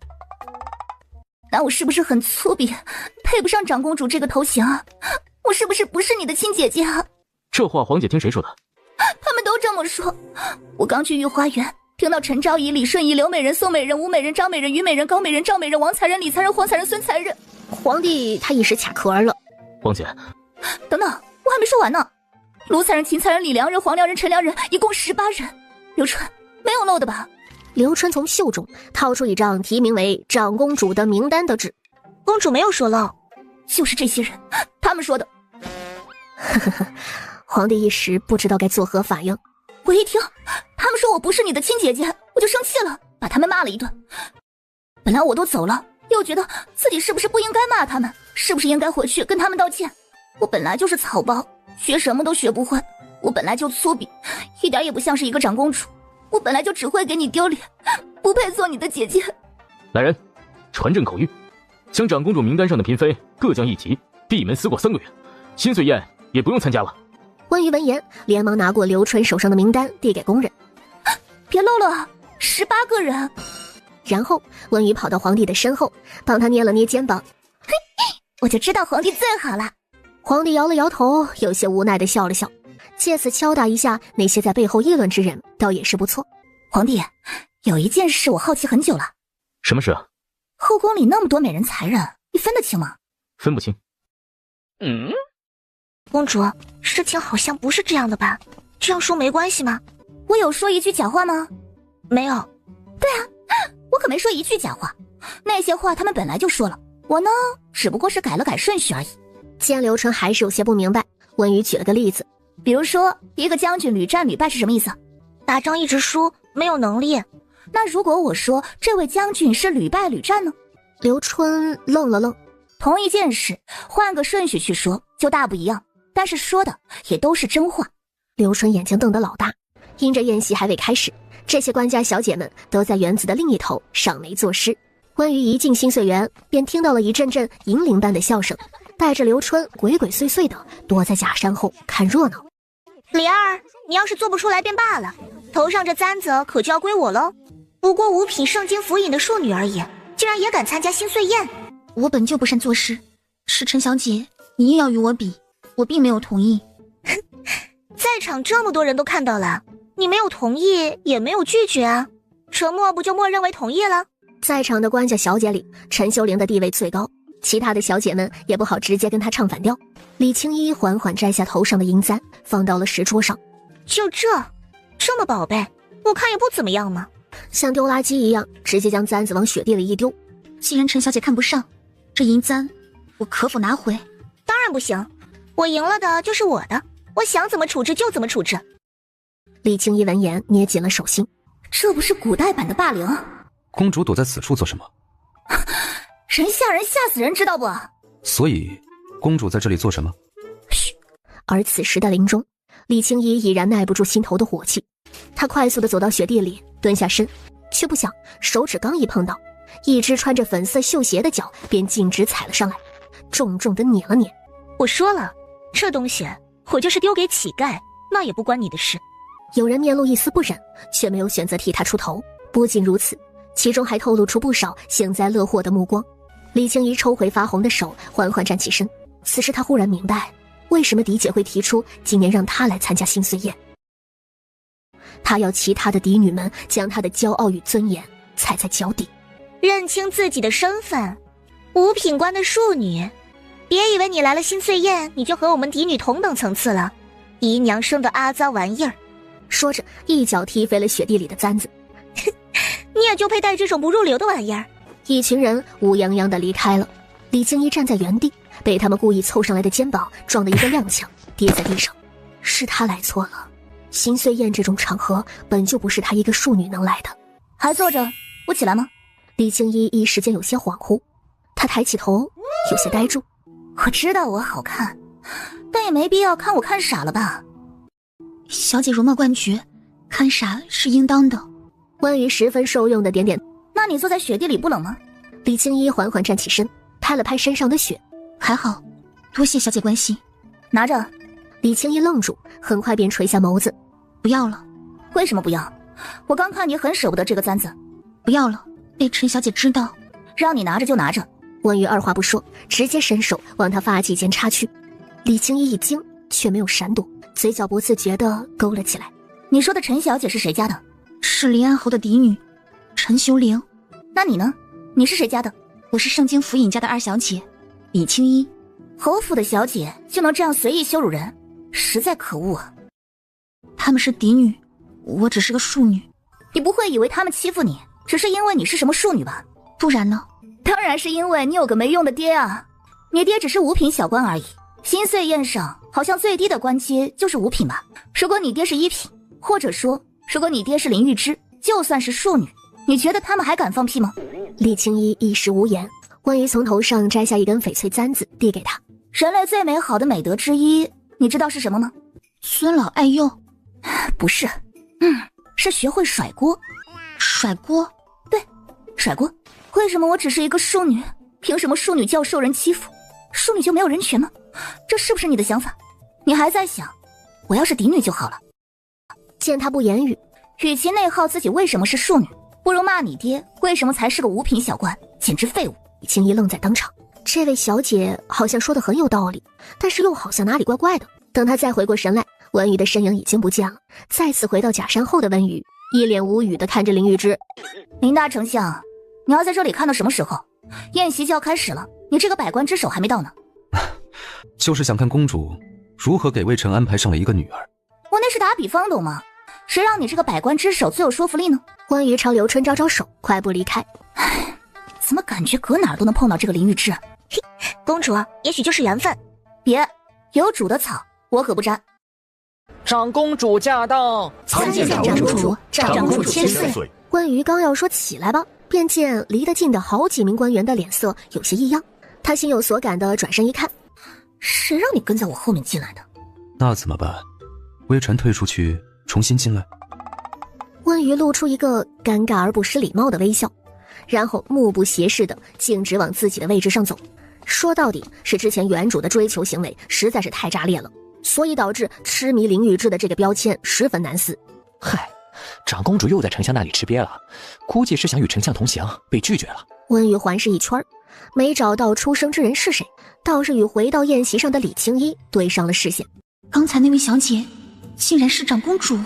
那我是不是很粗鄙，配不上长公主这个头衔啊？我是不是不是你的亲姐姐啊？这话皇姐听谁说的？他们都这么说。我刚去御花园，听到陈昭仪、李顺仪、刘美人、宋美人、吴美人、张美人、于美人、高美人、赵美人、王才人、李才人、黄才人、孙才人。皇帝他一时卡壳了。皇姐，等等，我还没说完呢。卢才人、秦才人、李良人、黄良人、陈良人，一共18人。刘春没有漏的吧？刘春从袖中掏出一张题名为长公主的名单的纸。公主没有说漏，就是这些人，他们说的。皇帝一时不知道该作何反应。我一听他们说我不是你的亲姐姐，我就生气了，把他们骂了一顿。本来我都走了，又觉得自己是不是不应该骂他们，是不是应该回去跟他们道歉。我本来就是草包，学什么都学不会，我本来就粗鄙，一点也不像是一个长公主，我本来就只会给你丢脸，不配做你的姐姐。来人，传朕口谕，将长公主名单上的嫔妃各降一级，闭门思过3个月，新岁宴也不用参加了。温瑜闻言，连忙拿过刘春手上的名单递给宫人。别漏了，18个人。然后温瑜跑到皇帝的身后，帮他捏了捏肩膀。嘿，我就知道皇帝最好了。皇帝摇了摇头，有些无奈地笑了笑，借此敲打一下那些在背后议论之人，倒也是不错。皇帝，有一件事我好奇很久了。什么事啊？后宫里那么多美人才人，你分得清吗？分不清。公主，事情好像不是这样的吧？这样说没关系吗？我有说一句假话吗？没有。对啊，我可没说一句假话，那些话他们本来就说了，我呢只不过是改了改顺序而已。见刘春还是有些不明白，温瑜举了个例子，比如说一个将军屡战屡败是什么意思？打仗一直输，没有能力。那如果我说这位将军是屡败屡战呢？刘春愣了愣，同一件事换个顺序去说就大不一样，但是说的也都是真话。刘春眼睛瞪得老大，因着宴席还未开始，这些官家小姐们都在园子的另一头赏梅作诗。温瑜一进新岁园，便听到了一阵阵银铃般的笑声，带着刘春鬼鬼祟祟的躲在假山后看热闹。李儿，你要是做不出来便罢了，头上这簪子可就要归我喽。不过5品圣经府尹的庶女而已，竟然也敢参加新岁宴。我本就不善作诗，是陈小姐你硬要与我比，我并没有同意。在场这么多人都看到了，你没有同意也没有拒绝啊，沉默不就默认为同意了？在场的官家小姐里，陈秀玲的地位最高，其他的小姐们也不好直接跟她唱反调。李青衣缓缓摘下头上的银簪，放到了石桌上。就这么宝贝，我看也不怎么样嘛。像丢垃圾一样，直接将簪子往雪地里一丢。既然陈小姐看不上这银簪，我可否拿回？当然不行，我赢了的就是我的，我想怎么处置就怎么处置。李青衣闻言捏紧了手心，这不是古代版的霸凌？公主躲在此处做什么？人吓人吓死人，知道不？所以公主在这里做什么？嘘。而此时的林中，李青衣已然耐不住心头的火气，她快速地走到雪地里，蹲下身，却不想手指刚一碰到，一只穿着粉色绣鞋的脚便径直踩了上来，重重地碾了碾。我说了，这东西我就是丢给乞丐，那也不关你的事。有人面露一丝不忍，却没有选择替他出头。不仅如此，其中还透露出不少幸灾乐祸的目光。李青衣抽回发红的手，缓缓站起身。此时他忽然明白，为什么嫡姐会提出今年让她来参加新岁宴。她要其他的嫡女们将她的骄傲与尊严踩在脚底。认清自己的身份，5品官的庶女，别以为你来了新岁宴，你就和我们嫡女同等层次了。姨娘生的阿脏玩意儿！说着，一脚踢飞了雪地里的簪子。你也就配带这种不入流的玩意儿。一群人乌泱泱地离开了，李青衣站在原地，被他们故意凑上来的肩膀撞得一个踉跄，跌在地上。是他来错了，新岁宴这种场合本就不是她一个庶女能来的。还坐着，我起来吗？李青衣一时间有些恍惚，她抬起头，有些呆住。我知道我好看，但也没必要看我看傻了吧。小姐容貌冠绝，看傻是应当的。温瑜十分受用的点点。那你坐在雪地里不冷吗？李青衣缓缓站起身，拍了拍身上的雪。还好，多谢小姐关心。拿着。李青衣愣住，很快便垂下眸子。不要了。为什么不要？我刚看你很舍不得这个簪子。不要了，被陈小姐知道。让你拿着就拿着。温瑜二话不说，直接伸手往她发髻间插去。李青衣一惊，却没有闪躲，嘴角不自觉地勾了起来。你说的陈小姐是谁家的？是临安侯的嫡女，陈修玲。那你呢？你是谁家的？我是盛京府尹家的二小姐，李青衣。侯府的小姐就能这样随意羞辱人？实在可恶啊！他们是嫡女，我只是个庶女。你不会以为他们欺负你，只是因为你是什么庶女吧？不然呢？当然是因为你有个没用的爹啊！你爹只是五品小官而已，新岁宴上好像最低的官阶就是五品吧？如果你爹是一品，或者说如果你爹是林玉芝，就算是庶女，你觉得他们还敢放屁吗？厉青衣一时无言。关于从头上摘下一根翡翠簪子递给他。人类最美好的美德之一，你知道是什么吗？尊老爱幼。不是，是学会甩锅。甩锅？对，甩锅。为什么我只是一个庶女，凭什么庶女就要受人欺负？庶女就没有人权吗？这是不是你的想法？你还在想，我要是嫡女就好了。见他不言语，与其内耗自己为什么是庶女，不如骂你爹为什么才是个五品小官，简直废物。李青衣愣在当场，这位小姐好像说的很有道理，但是又好像哪里怪怪的。等他再回过神来，文宇的身影已经不见了。再次回到假山后的文宇，一脸无语地看着林玉芝。林大丞相，你要在这里看到什么时候？宴席就要开始了，你这个百官之首还没到呢。就是想看公主如何给微臣安排上了一个女儿。我那是打比方，懂吗？谁让你这个百官之首最有说服力呢？关于朝刘春招招手，快步离开。唉，怎么感觉搁哪儿都能碰到这个林玉芝？嘿，公主，也许就是缘分。别，有主的草我可不沾。长公主驾到，参见长公主，长公主千岁。关羽刚要说起来吧，便见离得近的好几名官员的脸色有些异样。他心有所感的转身一看，谁让你跟在我后面进来的？那怎么办？微臣退出去，重新进来。关羽露出一个尴尬而不失礼貌的微笑，然后目不斜视的径直往自己的位置上走。说到底是之前原主的追求行为实在是太炸裂了，所以导致痴迷林玉芝的这个标签十分难撕。嗨，长公主又在丞相那里吃瘪了，估计是想与丞相同行，被拒绝了。温宇环视一圈，没找到出生之人是谁，倒是与回到宴席上的李青衣对上了视线。刚才那位小姐竟然是长公主。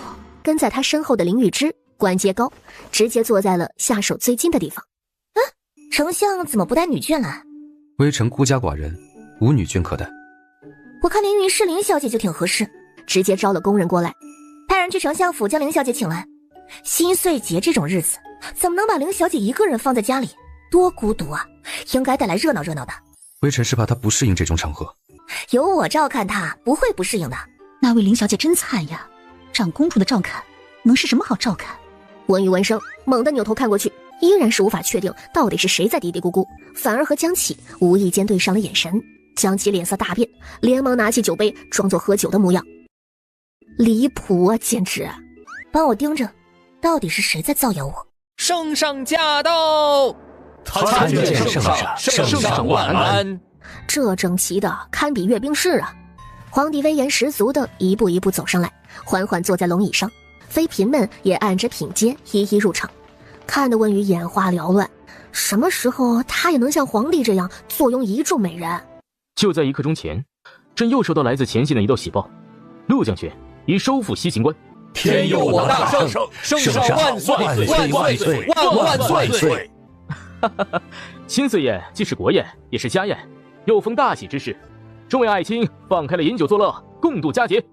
跟在她身后的林玉芝官阶高，直接坐在了下手最近的地方。丞相怎么不带女眷来？微臣孤家寡人，无女眷可带。我看凌云是林小姐就挺合适，直接招了工人过来，派人去丞相府将林小姐请来。新岁节这种日子，怎么能把林小姐一个人放在家里？多孤独啊！应该带来热闹热闹的。微臣是怕她不适应这种场合，有我照看她，不会不适应的。那位林小姐真惨呀，长公主的照看能是什么好照看？文宇闻声猛地扭头看过去，依然是无法确定到底是谁在嘀嘀咕咕，反而和江启无意间对上了眼神。江启脸色大变，连忙拿起酒杯装作喝酒的模样。离谱啊，简直！帮我盯着，到底是谁在造谣我？圣上驾到！参见圣上，圣上万安。这整齐的堪比阅兵式啊！皇帝威严十足的一步一步走上来，缓缓坐在龙椅上，妃嫔们也按着品阶一一入场，看得温宇眼花缭乱。什么时候他也能像皇帝这样坐拥一众美人？就在1刻钟前，朕又收到来自前线的一道喜报，陆将军已收复西秦关。天佑我大圣，圣上万岁万岁万万岁！新岁宴既是国宴，也是家宴，又逢大喜之事，众位爱卿放开了饮酒作乐，共度佳节。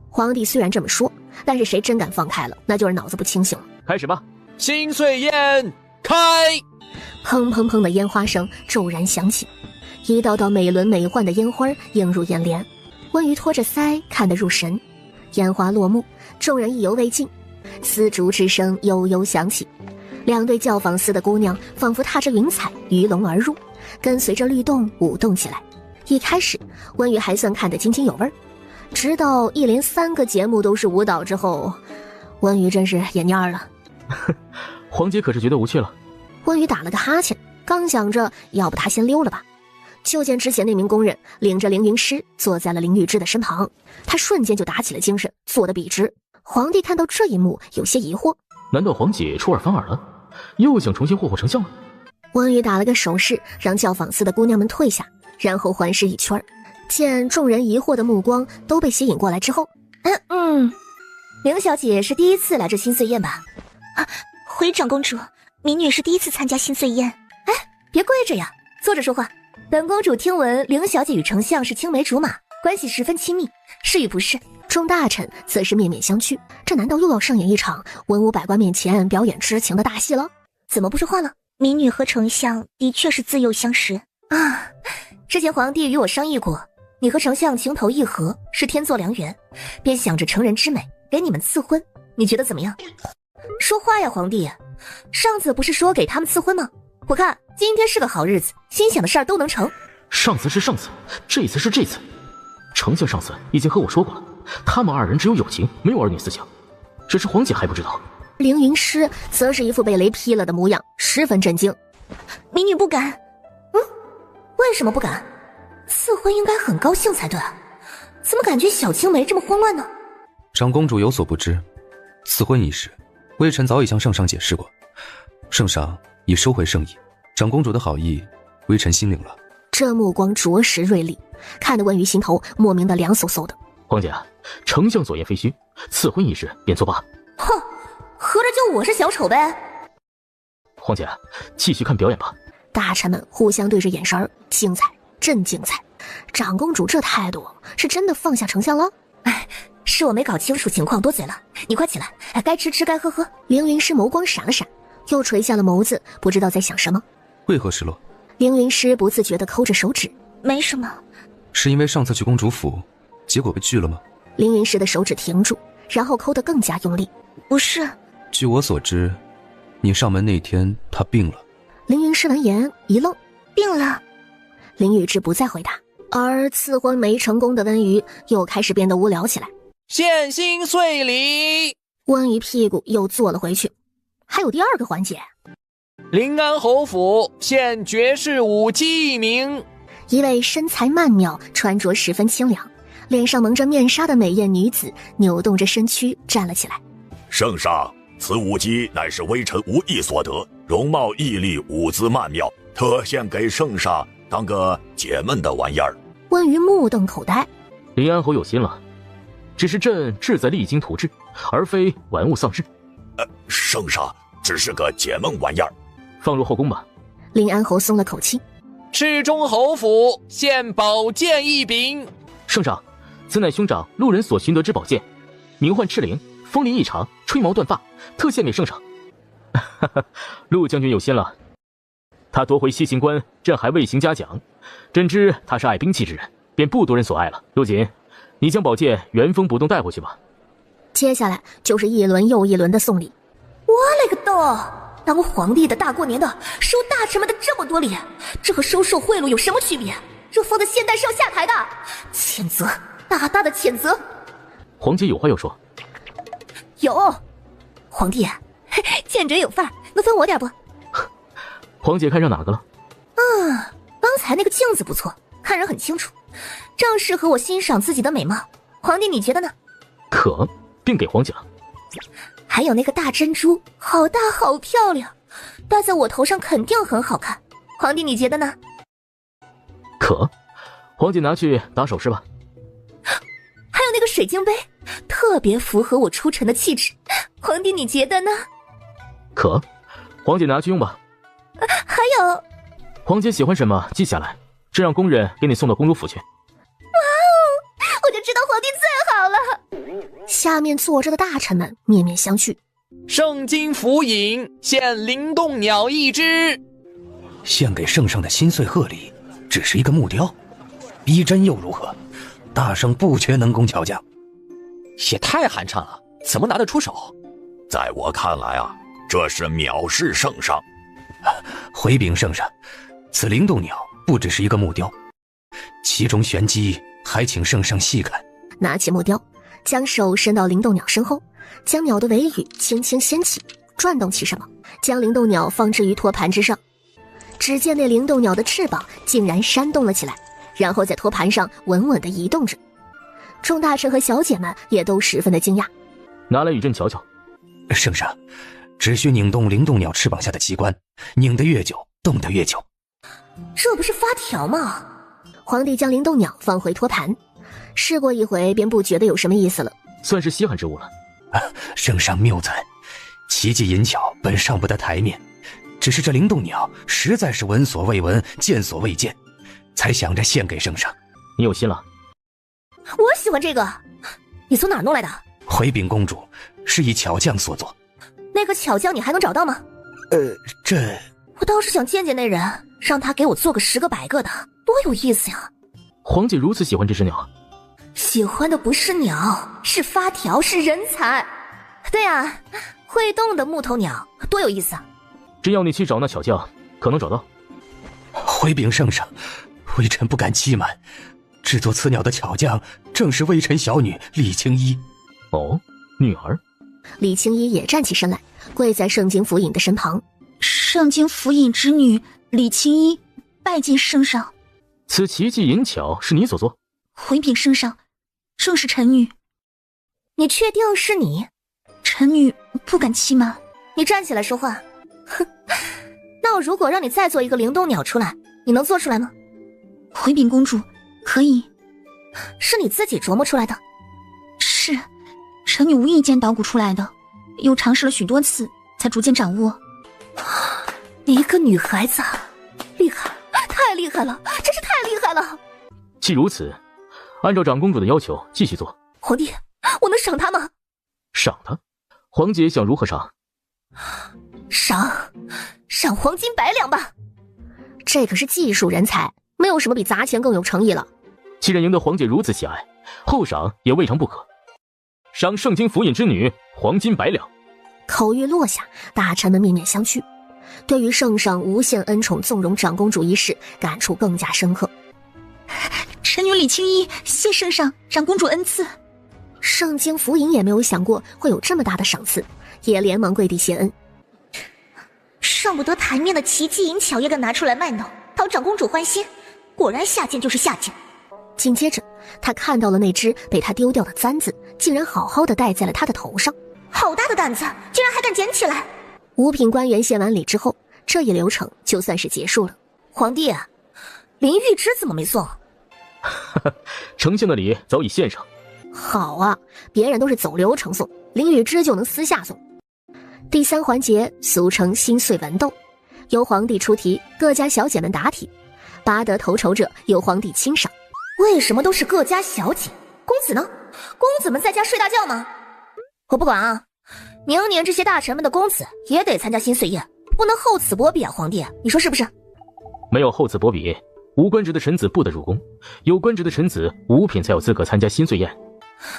皇帝虽然这么说，但是谁真敢放开了，那就是脑子不清醒了。开始吧！新岁宴开！砰砰砰的烟花声骤然响起，一道道美轮美奂的烟花映入眼帘。温瑜托着腮看得入神，烟花落幕，众人意犹未尽，丝竹之声悠悠响起。2对教坊司的姑娘仿佛踏着云彩鱼龙而入，跟随着律动舞动起来。一开始温瑜还算看得津津有味，直到一连3个节目都是舞蹈之后，温瑜真是眼蔫了。皇姐可是觉得无趣了？温瑜打了个哈欠，刚想着要不他先溜了吧，就见之前那名工人领着凌云师坐在了林玉芝的身旁，他瞬间就打起了精神，坐得笔直。皇帝看到这一幕有些疑惑，难道皇姐出尔反尔了，又想重新霍霍丞相了？温瑜打了个手势，让教坊司的姑娘们退下，然后环视一圈，见众人疑惑的目光都被吸引过来之后，凌小姐是第一次来这新岁宴吧？回长公主，民女是第一次参加新岁宴。别跪着呀，坐着说话。本公主听闻凌小姐与丞相是青梅竹马，关系十分亲密，是与不是？众大臣则是面面相觑，这难道又要上演一场文武百官面前表演痴情的大戏了？怎么不说话了？民女和丞相的确是自幼相识啊，之前皇帝与我商议过，你和丞相情投意合，是天作良缘，便想着成人之美，给你们赐婚，你觉得怎么样？说话呀，皇帝！上次不是说给他们赐婚吗？我看今天是个好日子，心想的事儿都能成。上次是上次，这次是这次。丞相上次已经和我说过了，他们二人只有友情，没有儿女私情，只是皇姐还不知道。凌云师则是一副被雷劈了的模样，十分震惊。民女不敢。为什么不敢？赐婚应该很高兴才对啊，怎么感觉小青梅这么慌乱呢？长公主有所不知，赐婚一事，微臣早已向圣上解释过，圣上已收回圣意，长公主的好意，微臣心领了。这目光着实锐利，看得温瑜心头莫名的凉飕飕的。皇姐，丞相所言非虚，赐婚一事便作罢。哼，合着就我是小丑呗？皇姐，继续看表演吧。大臣们互相对着眼神，精彩，真精彩！长公主这态度，是真的放下丞相了？哎，是我没搞清楚情况，多嘴了。你快起来，该吃吃，该喝喝。凌云师眸光闪了闪，又垂下了眸子，不知道在想什么。为何失落？凌云师不自觉地抠着手指。没什么。是因为上次去公主府，结果被拒了吗？凌云师的手指停住，然后抠得更加用力。不是。据我所知，你上门那天她病了。凌云师闻言一愣。病了。林宇智不再回答，而赐婚没成功的温瑜又开始变得无聊起来。献心碎礼。温瑜屁股又坐了回去。还有第二个环节。临安侯府现绝世舞姬一名。一位身材曼妙，穿着十分清凉，脸上蒙着面纱的美艳女子扭动着身躯站了起来。圣上，此舞姬乃是微臣无意所得，容貌屹立，舞姿曼妙，特献给圣上当个解闷的玩意儿。温瑜目瞪口呆。临安侯有心了，只是朕志在励精图治，而非玩物丧志。圣上只是个解闷玩意儿，放入后宫吧。临安侯松了口气。赤中侯府献宝剑一柄。圣上，此乃兄长路人所寻得之宝剑，名唤赤灵，锋利异常，吹毛断发，特献给圣上。陆将军有心了，他夺回西行关，朕还未行嘉奖。朕知他是爱兵器之人，便不夺人所爱了。陆锦，你将宝剑原封不动带回去吧。接下来就是一轮又一轮的送礼。我勒个豆！当皇帝的大过年的收大臣们的这么多礼，这和收受贿赂有什么区别？这放在现代是要下台的，谴责，大大的谴责。皇姐有话要说。有，皇帝见者有范，能分我点不？皇姐看上哪个了？刚才那个镜子不错，看人很清楚，正适合我欣赏自己的美貌。皇帝你觉得呢？可，便给皇姐了。还有那个大珍珠，好大好漂亮，戴在我头上肯定很好看。皇帝你觉得呢？可，皇姐拿去打首饰吧。还有那个水晶杯，特别符合我出尘的气质。皇帝你觉得呢？可，皇姐拿去用吧。还有，皇姐喜欢什么记下来，朕让宫人给你送到公主府去。哇哦，我就知道皇帝最好了。下面坐着的大臣们面面相觑。圣金符引献灵动鸟一只。献给圣上的心碎贺礼只是一个木雕，逼真又如何？大圣不缺能工巧匠。也太寒碜了，怎么拿得出手？在我看来啊，这是藐视圣上。回禀圣上，此灵动鸟不只是一个木雕，其中玄机还请圣上细看。拿起木雕，将手伸到灵动鸟身后，将鸟的尾羽轻轻掀起，转动起什么，将灵动鸟放置于托盘之上。只见那灵动鸟的翅膀竟然扇动了起来，然后在托盘上稳稳地移动着。众大臣和小姐们也都十分的惊讶。拿来与朕瞧瞧。圣上，只需拧动灵动鸟翅膀下的机关，拧得越久，动得越久。这不是发条吗？皇帝将灵动鸟放回托盘，试过一回便不觉得有什么意思了，算是稀罕之物了。圣上谬赞，奇技淫巧本上不得台面，只是这灵动鸟实在是闻所未闻，见所未见，才想着献给圣上。你有心了。我喜欢这个。你从哪儿弄来的？回禀公主，是一巧匠所作。那个巧匠你还能找到吗？这……我倒是想见见那人，让他给我做个10个100个的，多有意思呀！皇姐如此喜欢这只鸟，喜欢的不是鸟，是发条，是人才。对啊，会动的木头鸟，多有意思啊！真要你去找那巧匠，可能找到。回禀圣上，微臣不敢欺瞒，制作此鸟的巧匠正是微臣小女李青衣。哦，女儿。李青衣也站起身来，跪在圣经府尹的身旁。圣经府尹之女李青衣拜见圣上。此奇技淫巧是你所做？回禀圣上，正是臣女。你确定是你？臣女不敢欺瞒。你站起来说话。哼，那我如果让你再做一个灵动鸟出来，你能做出来吗？回禀公主，可以。是你自己琢磨出来的？是，臣女无意间捣鼓出来的，又尝试了许多次，才逐渐掌握。你一个女孩子，厉害，太厉害了，真是太厉害了。既如此，按照长公主的要求继续做。皇帝，我能赏他吗？赏他？皇姐想如何赏？赏黄金100两吧。这可是技术人才，没有什么比砸钱更有诚意了。既然赢得皇姐如此喜爱，后赏也未尝不可。赏圣经府尹之女黄金100两。口欲落下，大臣们面面相觑，对于圣上无限恩宠纵容长公主一事感触更加深刻。臣女李青衣谢圣上长公主恩赐。圣经府尹也没有想过会有这么大的赏赐，也连忙跪地谢恩。上不得台面的奇技淫巧也敢拿出来卖弄，讨长公主欢心，果然下贱就是下贱。紧接着他看到了那只被他丢掉的簪子，竟然好好的戴在了他的头上。好大的胆子，竟然还敢捡起来！五品官员献完礼之后，这一流程就算是结束了。皇帝，林玉芝怎么没送？丞相的礼早已献上。好啊，别人都是走流程送，林玉芝就能私下送。第3环节俗称心碎文斗，由皇帝出题，各家小姐们答题，拔得头筹者由皇帝亲赏。为什么都是各家小姐？公子呢？公子们在家睡大觉吗？我不管啊，明年这些大臣们的公子也得参加新岁宴，不能厚此薄彼啊！皇帝，你说是不是？没有厚此薄彼，无官职的臣子不得入宫，有官职的臣子5品才有资格参加新岁宴。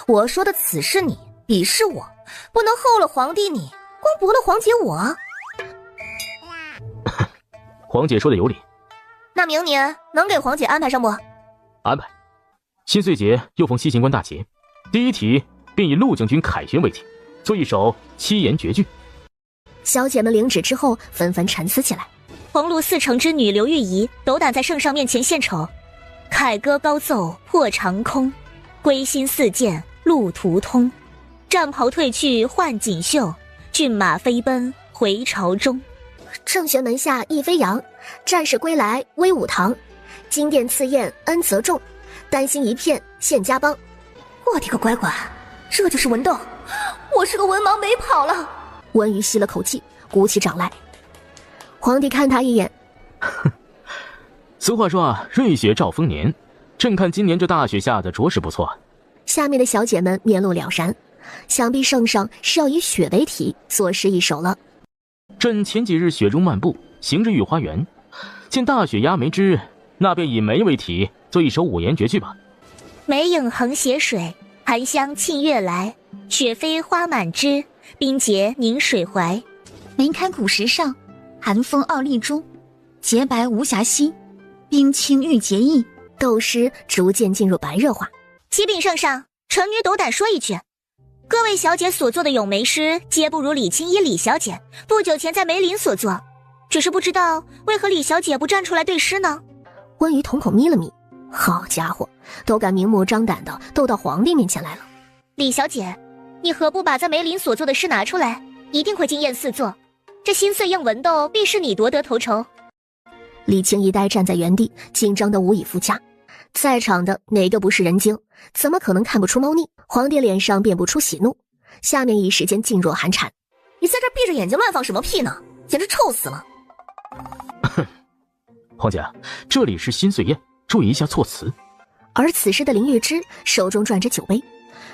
我说的此是你，彼是我，不能厚了皇帝你，光薄了皇姐我。皇姐说的有理。那明年能给皇姐安排上不？安排。新岁节又逢西行官大捷，第一题便以陆将军凯旋为题，做一首7言绝句。小姐们领旨之后纷纷沉思起来。黄芦4城之女刘玉仪斗胆在圣上面前献丑，凯歌高奏破长空，归心似箭路途通，战袍褪去换锦绣，骏马飞奔回朝中。正玄门下一飞扬，战士归来威武堂，金殿赐宴恩泽重，丹心一片献家邦。我的个乖乖，这就是文斗，我是个文盲没跑了。文瑜吸了口气，鼓起掌来。皇帝看他一眼，俗话说啊，瑞雪兆丰年，朕看今年这大雪下的着实不错。下面的小姐们面露了然，想必圣上是要以雪为题作诗一首了。朕前几日雪中漫步，行至御花园，见大雪压梅枝，那便以梅为题做一首5言绝句吧。梅影横斜水，寒香沁月来，雪飞花满枝，冰结凝水怀。梅开古石上，寒风傲立中，洁白无瑕兮，冰清玉洁意。斗诗逐渐进入白热化。启禀圣上，臣女斗胆说一句，各位小姐所做的咏梅诗皆不如李青衣李小姐不久前在梅林所作，只是不知道为何李小姐不站出来对诗呢？温瑜瞳孔眯了眯，好家伙，都敢明目张胆的斗到皇帝面前来了。李小姐，你何不把在梅林所做的诗拿出来，一定会惊艳四座，这新岁宴文斗必是你夺得头筹。李青衣呆站在原地，紧张的无以复加。在场的哪个不是人精，怎么可能看不出猫腻？皇帝脸上辨不出喜怒，下面一时间噤若寒蝉。你在这闭着眼睛乱放什么屁呢？简直臭死了！皇姐，这里是新岁宴，注意一下措辞。而此时的林玉芝手中转着酒杯，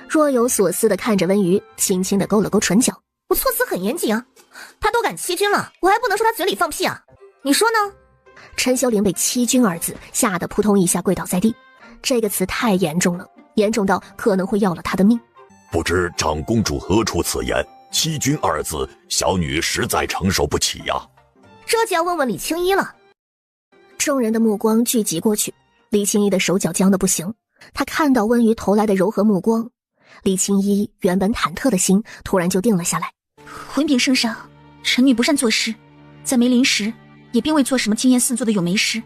若有所思地看着温瑜，轻轻地勾了勾唇角。我措辞很严谨啊，他都敢欺君了，我还不能说他嘴里放屁啊？你说呢？陈修灵被欺君二字吓得扑通一下跪倒在地，这个词太严重了，严重到可能会要了他的命。不知长公主何出此言？欺君二字，小女实在承受不起呀。这就要问问李青衣了。众人的目光聚集过去，李青衣的手脚僵得不行。他看到温瑜投来的柔和目光，李青衣原本忐忑的心突然就定了下来。回禀圣上，臣女不善作诗，在梅林时也并未做什么惊艳四座的咏梅诗。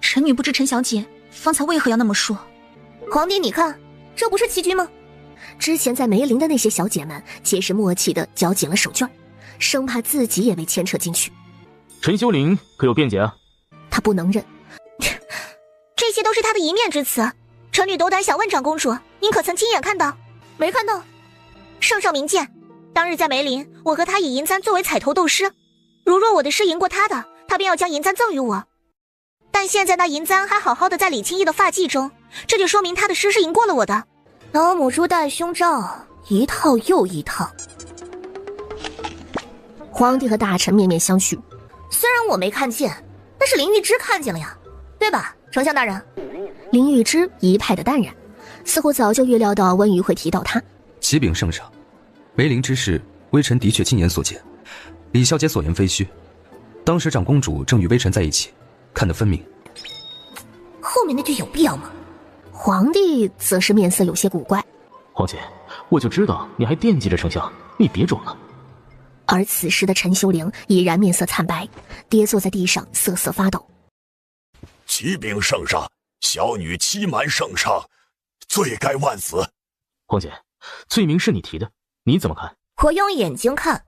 臣女不知陈小姐方才为何要那么说。皇帝你看，这不是欺君吗？之前在梅林的那些小姐们皆是默契地绞紧了手绢，生怕自己也被牵扯进去。陈修灵可有辩解啊？他不能忍。这些都是他的一面之词，臣女斗胆想问长公主，您可曾亲眼看到？没看到。圣上明鉴，当日在梅林，我和他以银簪作为彩头斗诗，如若我的诗赢过他的，他便要将银簪赠予我。但现在那银簪还好好的在李青衣的发髻中，这就说明他的诗是赢过了我的。老母猪戴胸罩，一套又一套。皇帝和大臣面面相觑。虽然我没看见，但是林玉芝看见了呀，对吧，丞相大人？林玉芝一派的淡然，似乎早就预料到温瑜会提到他。启禀圣上，梅林之事，微臣的确亲眼所见，李小姐所言非虚。当时长公主正与微臣在一起，看得分明。后面那句有必要吗？皇帝则是面色有些古怪。皇姐，我就知道你还惦记着丞相，你别装了。而此时的陈修灵已然面色惨白，跌坐在地上瑟瑟发抖。启禀圣上，小女欺瞒圣上，罪该万死。皇姐，罪名是你提的，你怎么看？我用眼睛看。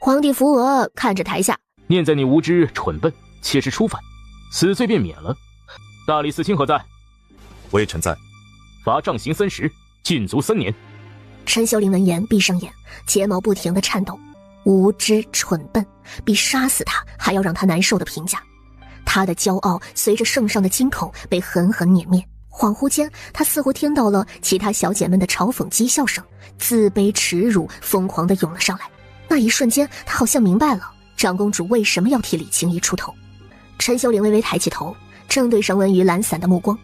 皇帝扶额看着台下，念在你无知蠢笨，切实初犯，死罪便免了。大理寺卿何在？微臣在。罚杖刑30，禁足3年。陈修灵闻言闭上眼，睫毛不停地颤抖。无知蠢笨，比杀死他还要让他难受的评价。他的骄傲随着圣上的金口被狠狠碾灭。恍惚间，他似乎听到了其他小姐们的嘲讽讥笑声，自卑耻辱疯狂地涌了上来。那一瞬间，他好像明白了长公主为什么要替李青衣出头。陈修灵微微抬起头，正对上温瑜懒散的目光。